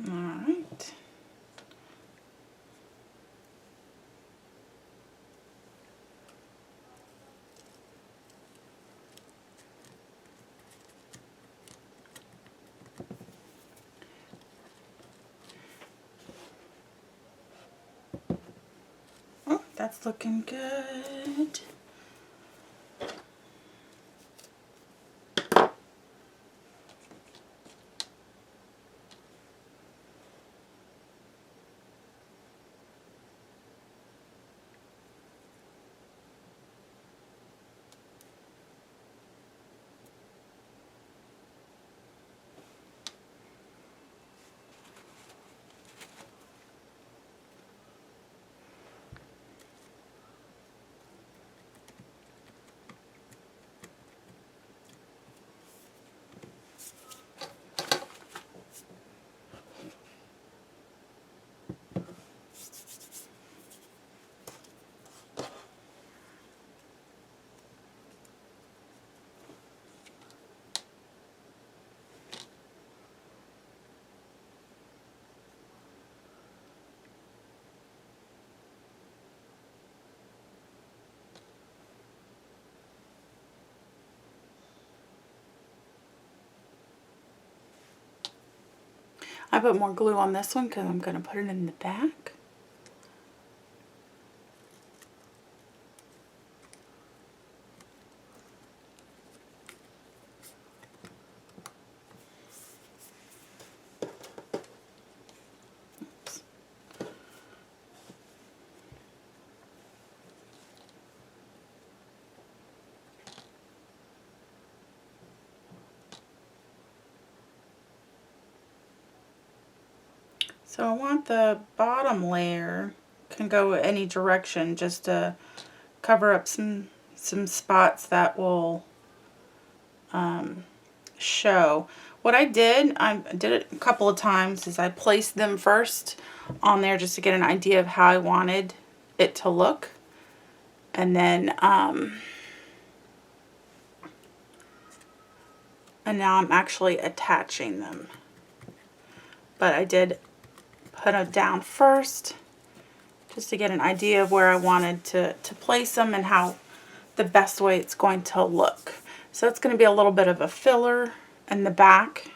All right. Oh, that's looking good. I put more glue on this one because I'm going to put it in the back. Oops. So I want the bottom layer can go any direction just to cover up some spots that will show. What I did it a couple of times, is I placed them first on there just to get an idea of how I wanted it to look. And then, and now I'm actually attaching them. But I did put it down first just to get an idea of where I wanted to place them and how the best way it's going to look. So it's going to be a little bit of a filler in the back.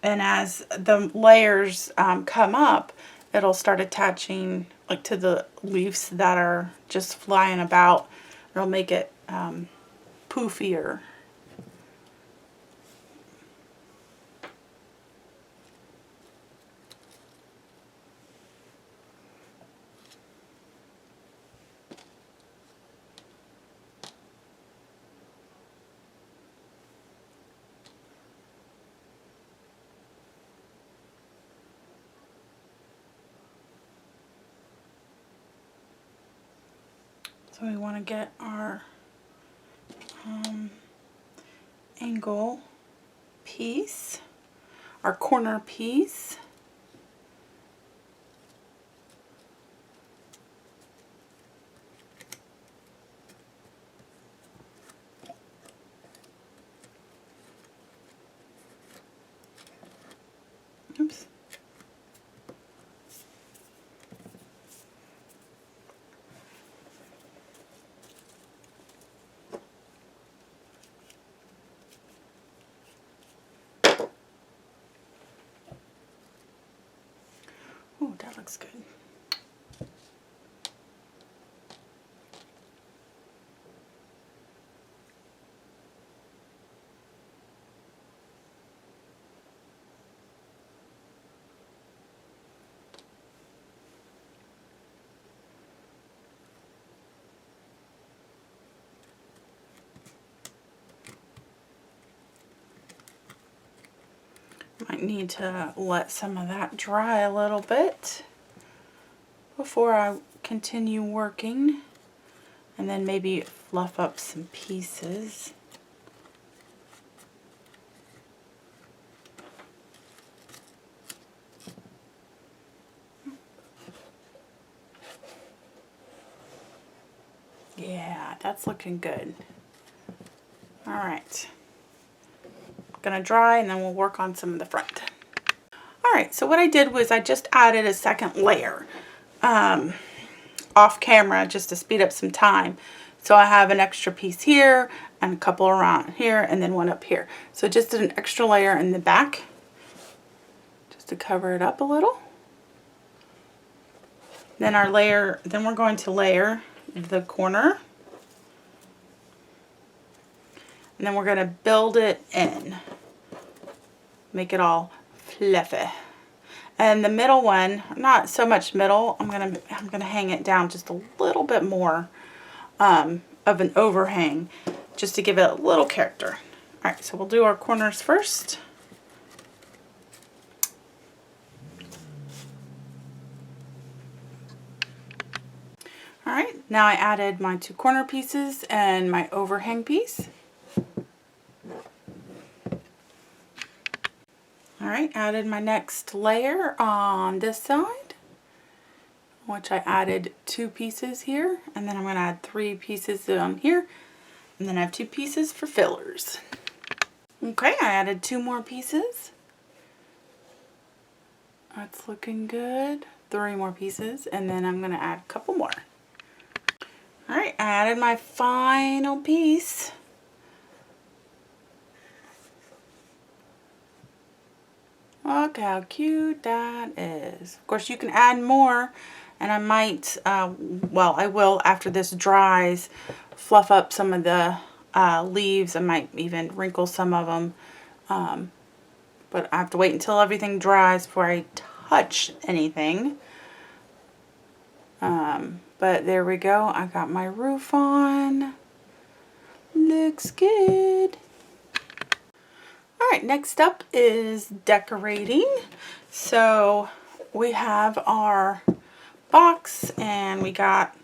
And as the layers come up, it'll start attaching like to the leaves that are just flying about. It'll make it poofier. So we want to get our angle piece, our corner piece. Oops. Oh, that looks good. Might need to let some of that dry a little bit before I continue working. and then maybe fluff up some pieces. Yeah, that's looking good. All right. Gonna dry and then we'll work on some of the front. All right, so what I did was I just added a second layer off camera just to speed up some time. So I have an extra piece here and a couple around here and then one up here. So just did an extra layer in the back just to cover it up a little. Then we're going to layer the corner. And then we're going to build it in. Make it all fluffy. And the middle one, not so much middle, I'm gonna hang it down just a little bit more of an overhang just to give it a little character. Alright, so we'll do our corners first. Alright, now I added my 2 corner pieces and my overhang piece. Alright, added my next layer on this side, which I added 2 pieces here, and then I'm going to add 3 pieces on here, and then I have 2 pieces for fillers. Okay, I added 2 more pieces. That's looking good. 3 more pieces, and then I'm going to add a couple more. Alright, I added my final piece. Look how cute that is. Of course, you can add more, and I might, well, I will after this dries, fluff up some of the leaves. I might even wrinkle some of them, but I have to wait until everything dries before I touch anything. But there we go. I got my roof on. Looks good. Alright, next up is decorating. So we have our box and we got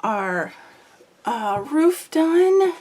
our roof done.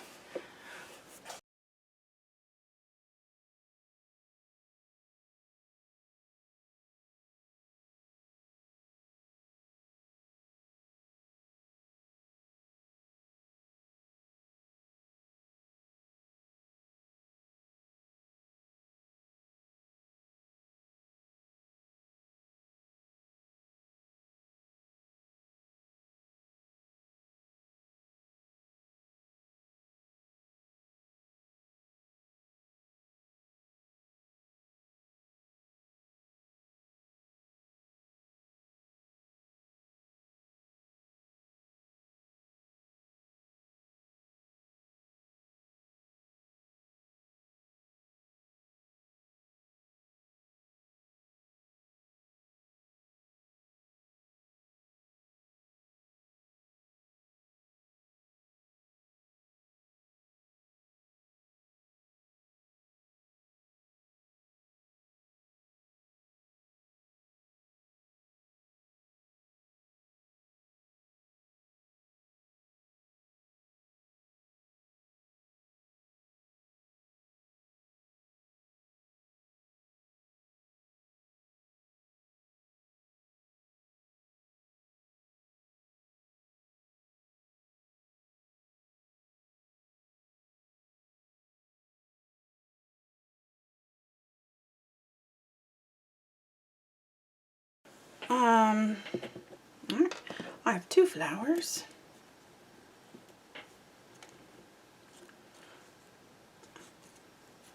I have 2 flowers.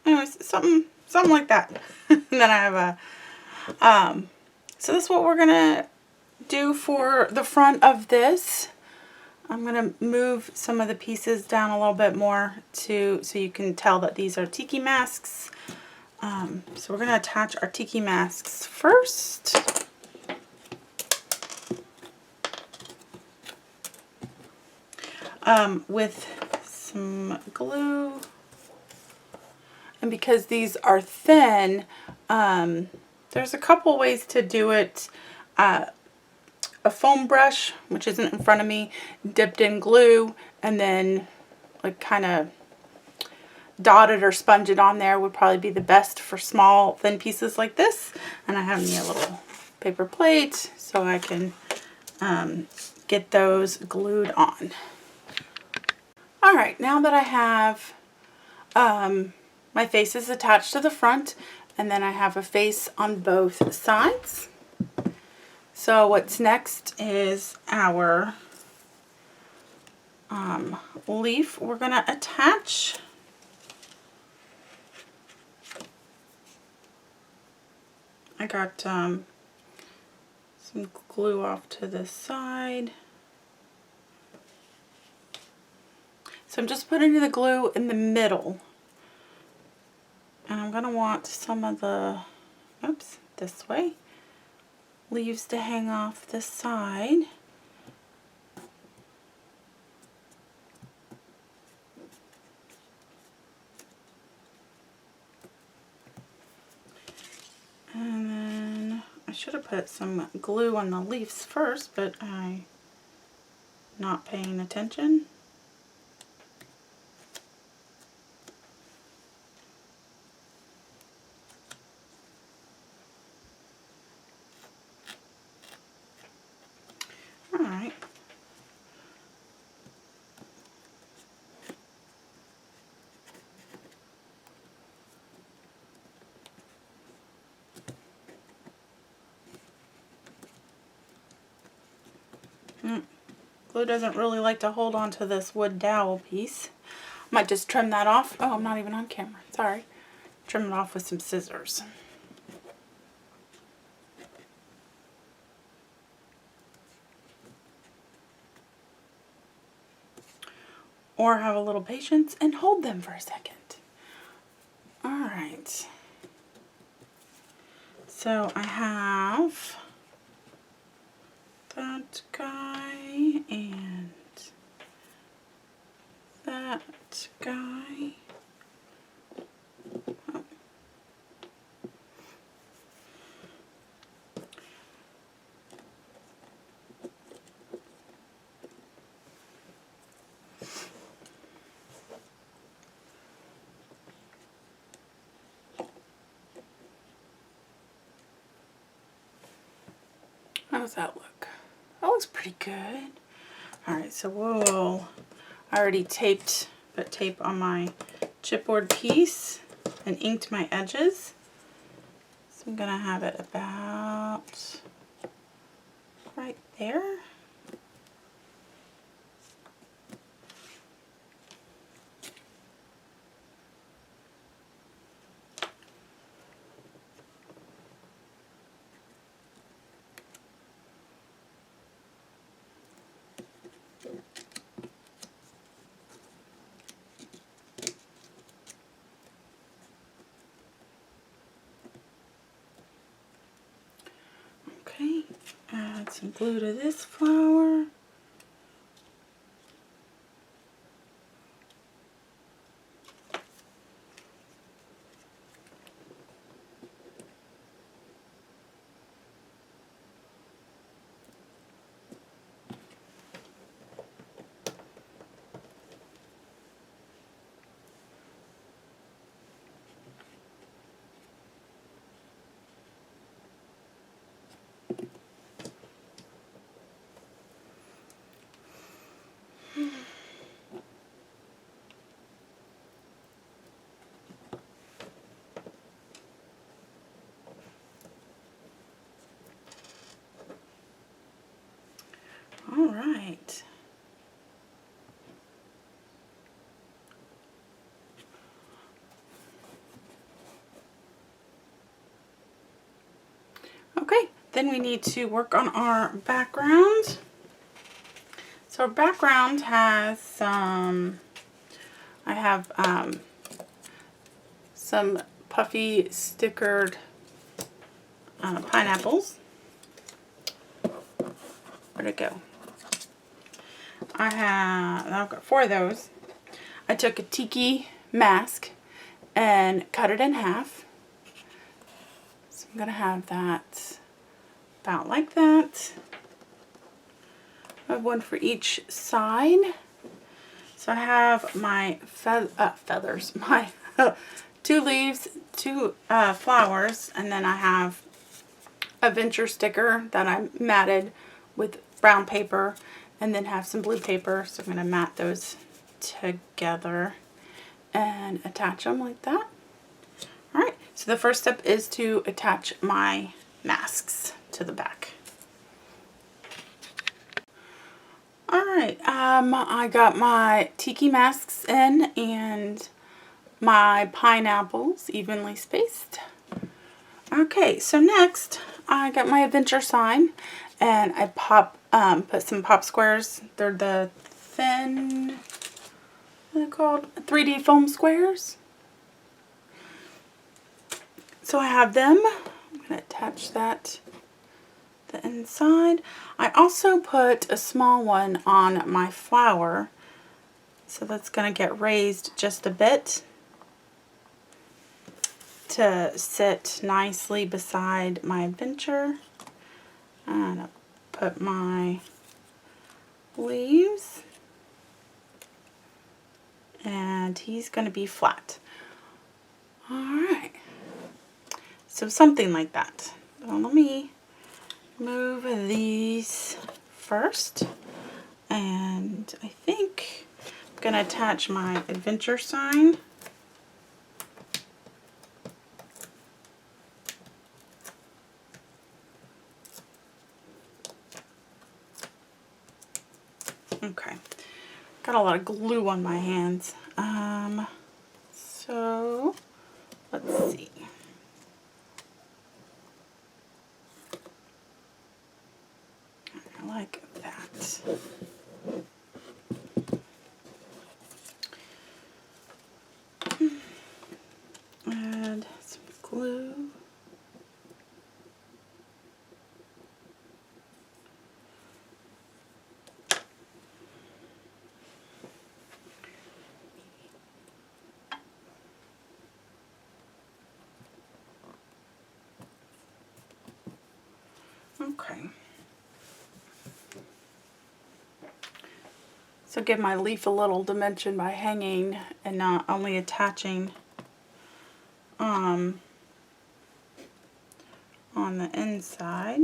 Anyways, something like that. And then I have a, so that's what we're gonna do for the front of this. I'm gonna move some of the pieces down a little bit more so you can tell that these are tiki masks. So we're gonna attach our tiki masks first. With some glue, and because these are thin, there's a couple ways to do it a foam brush, which isn't in front of me, dipped in glue, and then like kind of dotted or sponge it on there would probably be the best for small thin pieces like this. And I have me a little paper plate so I can get those glued on. Alright, now that I have my faces attached to the front, and then I have a face on both sides. So what's next is our leaf we're going to attach. I got some glue off to the side. So I'm just putting the glue in the middle. And I'm going to want some of the, oops, this way, leaves to hang off the side. And then I should have put some glue on the leaves first, but I'm not paying attention. Alright. Glue doesn't really like to hold on to this wood dowel piece. Might just trim that off. Oh, I'm not even on camera. Sorry. Trim it off with some scissors. Or have a little patience and hold them for a second. Alright. So I have that guy and that guy. Oh. How does that look? That looks pretty good. Alright, so I already put tape on my chipboard piece and inked my edges. So I'm going to have it about right there. Okay, add some glue to this flower. All right. Okay, then we need to work on our background. So our background has some, I have some puffy stickered pineapples. Where'd it go? I've got 4 of those. I took a tiki mask and cut it in half. So I'm going to have that about like that. I have one for each side. So I have my feathers, my 2 leaves, 2 flowers, and then I have a venture sticker that I matted with brown paper, and then have some blue paper. So I'm going to mat those together and attach them like that. Alright, so the first step is to attach my masks to the back. Alright, I got my tiki masks in and my pineapples evenly spaced. Okay, so next I got my adventure sign, and I put some pop squares. They're the thin, what are they called? 3D foam squares. So I have them. I'm going to attach that to the inside. I also put a small one on my flower, so that's going to get raised just a bit to sit nicely beside my adventure. And I'll put my leaves, and he's going to be flat. Alright, so something like that. Well, let me move these first, and I think I'm going to attach my adventure sign. Okay, got a lot of glue on my hands. So let's see. I like that. Add some glue. Okay. So give my leaf a little dimension by hanging and not only attaching on the inside.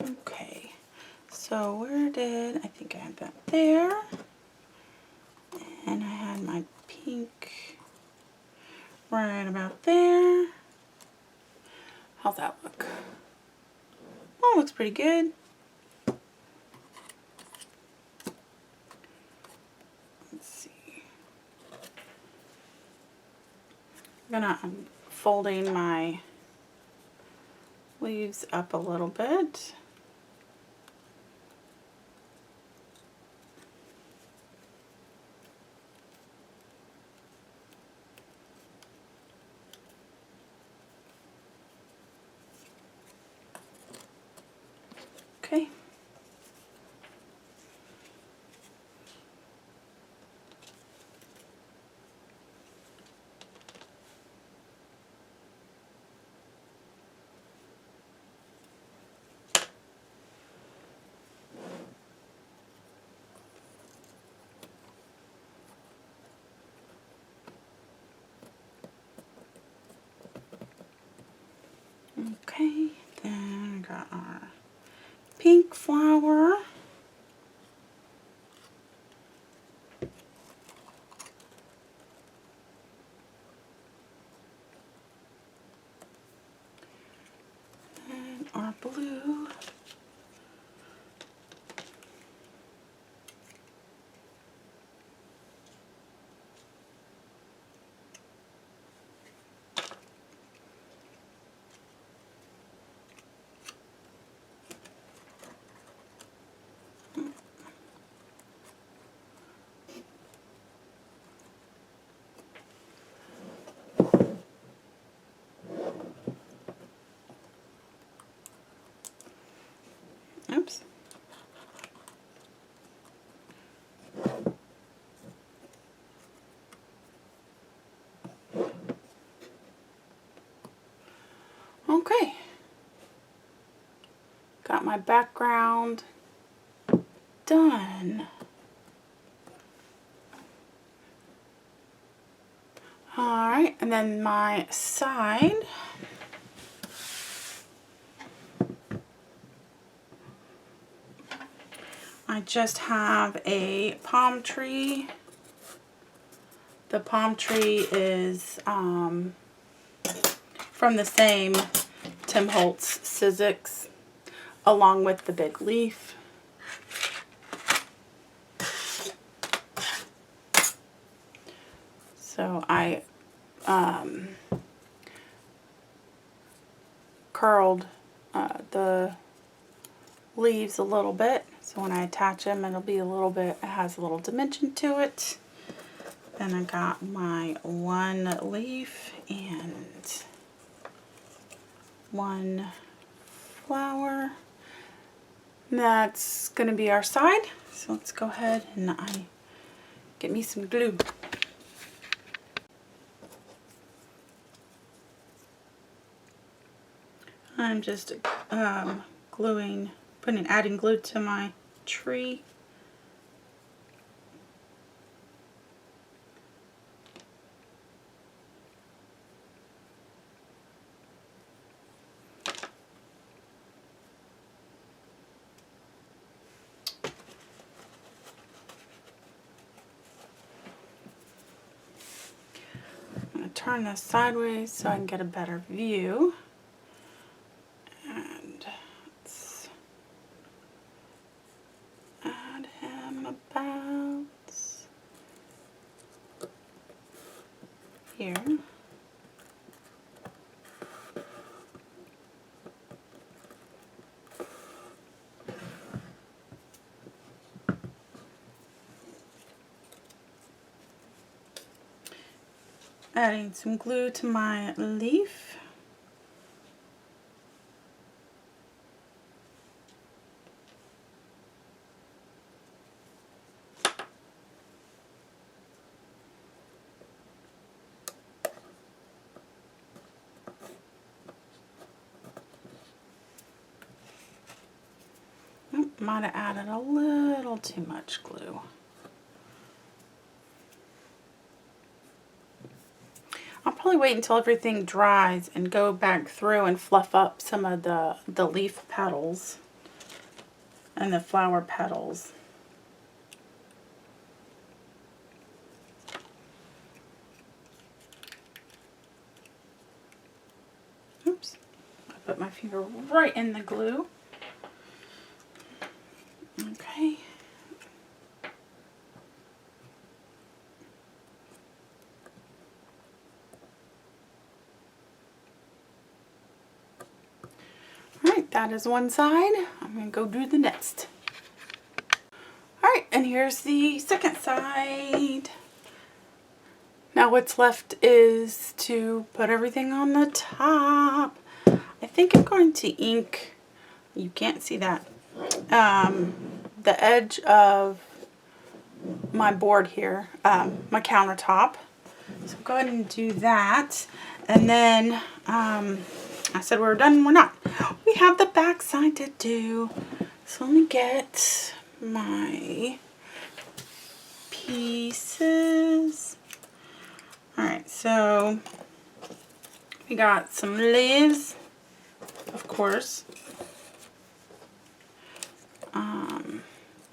Okay, so where did, I think I had that there, and I had my pink right about there. How's that look? Oh, looks pretty good. Let's see. I'm folding my leaves up a little bit. Okay. Okay, then I got our pink flower. And our blue. Okay. Got my background done. Alright, and then my side. I just have a palm tree. The palm tree is from the same Tim Holtz Sizzix, along with the big leaf. So I curled the leaves a little bit, so when I attach them it'll be a little bit, it has a little dimension to it. Then I got my one leaf and one flower. That's going to be our side. So let's go ahead and get me some glue. I'm just adding glue to my tree. I'm going to turn this sideways so I can get a better view. And let's add him about here. Adding some glue to my leaf. Might have added a little too much glue. I'll probably wait until everything dries and go back through and fluff up some of the leaf petals and the flower petals. Oops, I put my finger right in the glue. Okay. Alright, that is one side. I'm going to go do the next. Alright, and here's the second side. Now what's left is to put everything on the top. I think I'm going to ink, you can't see that, the edge of my board here, my countertop. So go ahead and do that. And then I said we were done, we're not. We have the back side to do. So let me get my pieces. Alright, so we got some leaves, of course.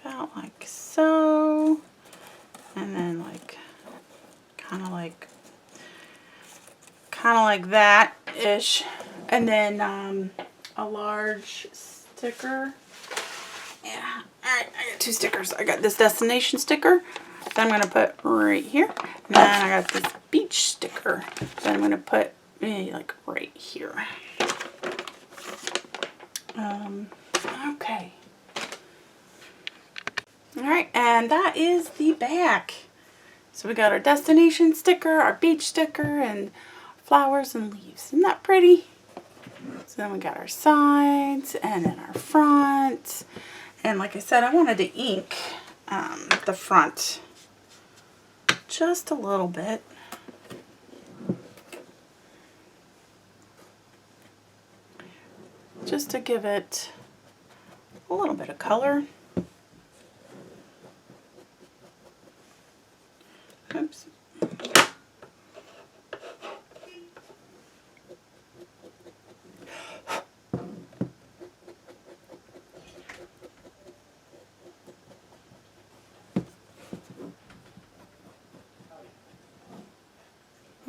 About like so. And then like kind of like that-ish. And then a large sticker. Yeah, alright, I got two stickers. I got this destination sticker that I'm going to put right here. And then I got this beach sticker that I'm going to put like right here. Okay. Alright, and that is the back. So we got our destination sticker, our beach sticker, and flowers and leaves. Isn't that pretty? So then we got our sides and then our front. And like I said, I wanted to ink the front just a little bit. just to give it a little bit of color. Oops.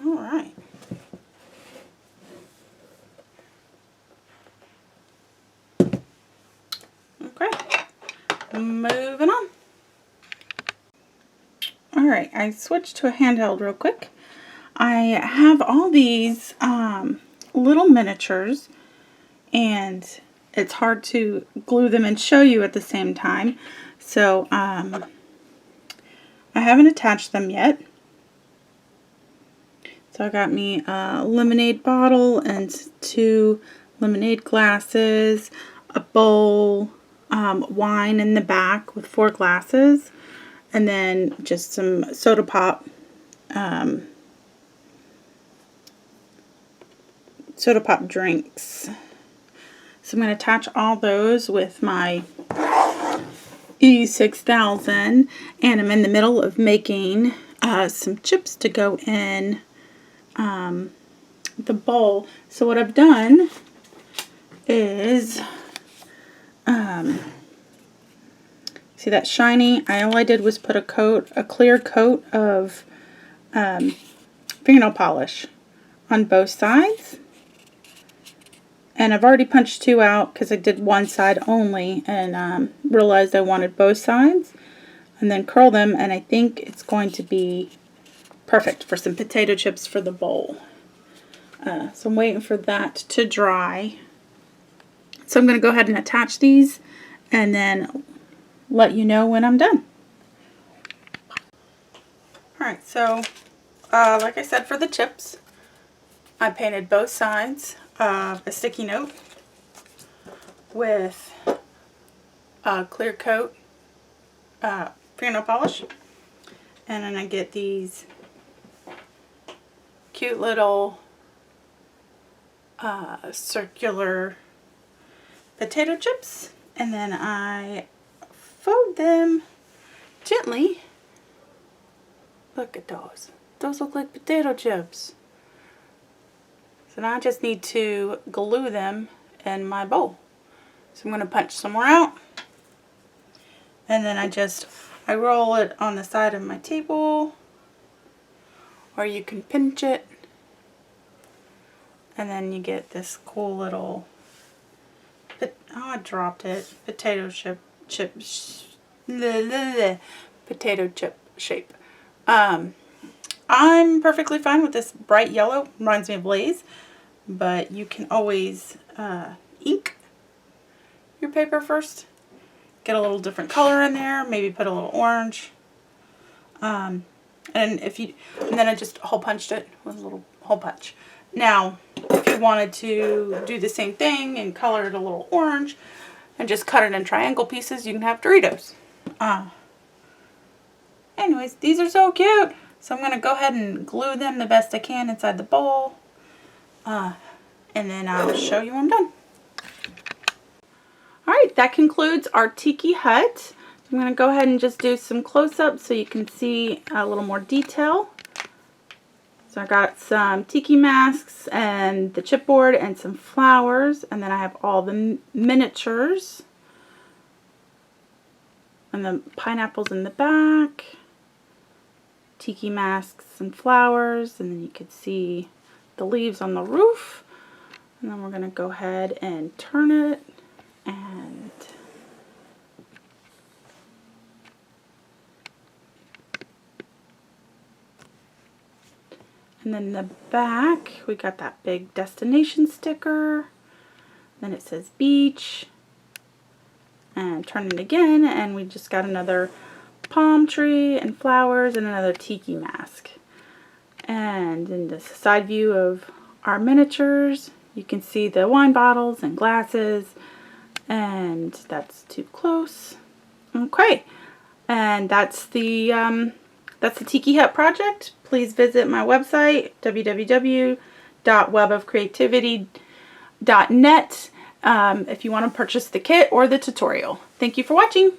All right. Okay. Moving on. All right, I switched to a handheld real quick. I have all these little miniatures, and it's hard to glue them and show you at the same time. So I haven't attached them yet. So I got me a lemonade bottle and 2 lemonade glasses, a bowl, wine in the back with 4 glasses, and then just some soda pop drinks. So I'm going to attach all those with my E6000, and I'm in the middle of making some chips to go in the bowl. So what I've done is, see that shiny? All I did was put a clear coat of fingernail polish on both sides. And I've already punched 2 out because I did one side only, and realized I wanted both sides. And then curl them, and I think it's going to be perfect for some potato chips for the bowl. So I'm waiting for that to dry. So I'm going to go ahead and attach these and then let you know when I'm done. Alright, so like I said, for the chips, I painted both sides of a sticky note with a clear coat fingernail polish. And then I get these cute little circular potato chips, and then I fold them gently. Look at those. Those look like potato chips. So now I just need to glue them in my bowl. So I'm going to punch some more out, and then I roll it on the side of my table, or you can pinch it, and then you get this cool little, I dropped it, potato chip shape. I'm perfectly fine with this bright yellow. Reminds me of Lay's, but you can always ink your paper first. Get a little different color in there. Maybe put a little orange. And then I just hole punched it with a little hole punch. Now, if you wanted to do the same thing and color it a little orange and just cut it in triangle pieces, you can have Doritos. Anyways, these are so cute. So I'm going to go ahead and glue them the best I can inside the bowl. And then I'll show you when I'm done. Alright, that concludes our Tiki Hut. I'm going to go ahead and just do some close-ups so you can see a little more detail. So I got some tiki masks and the chipboard and some flowers, and then I have all the miniatures and the pineapples in the back, tiki masks and flowers, and then you could see the leaves on the roof. And then we're going to go ahead and turn it, and then in the back, we got that big destination sticker. Then it says beach. And turn it again, and we just got another palm tree and flowers and another tiki mask. And in the side view of our miniatures, you can see the wine bottles and glasses. And that's too close. Okay. And that's the Tiki Hut project. Please visit my website, www.webofcreativity.net, if you want to purchase the kit or the tutorial. Thank you for watching.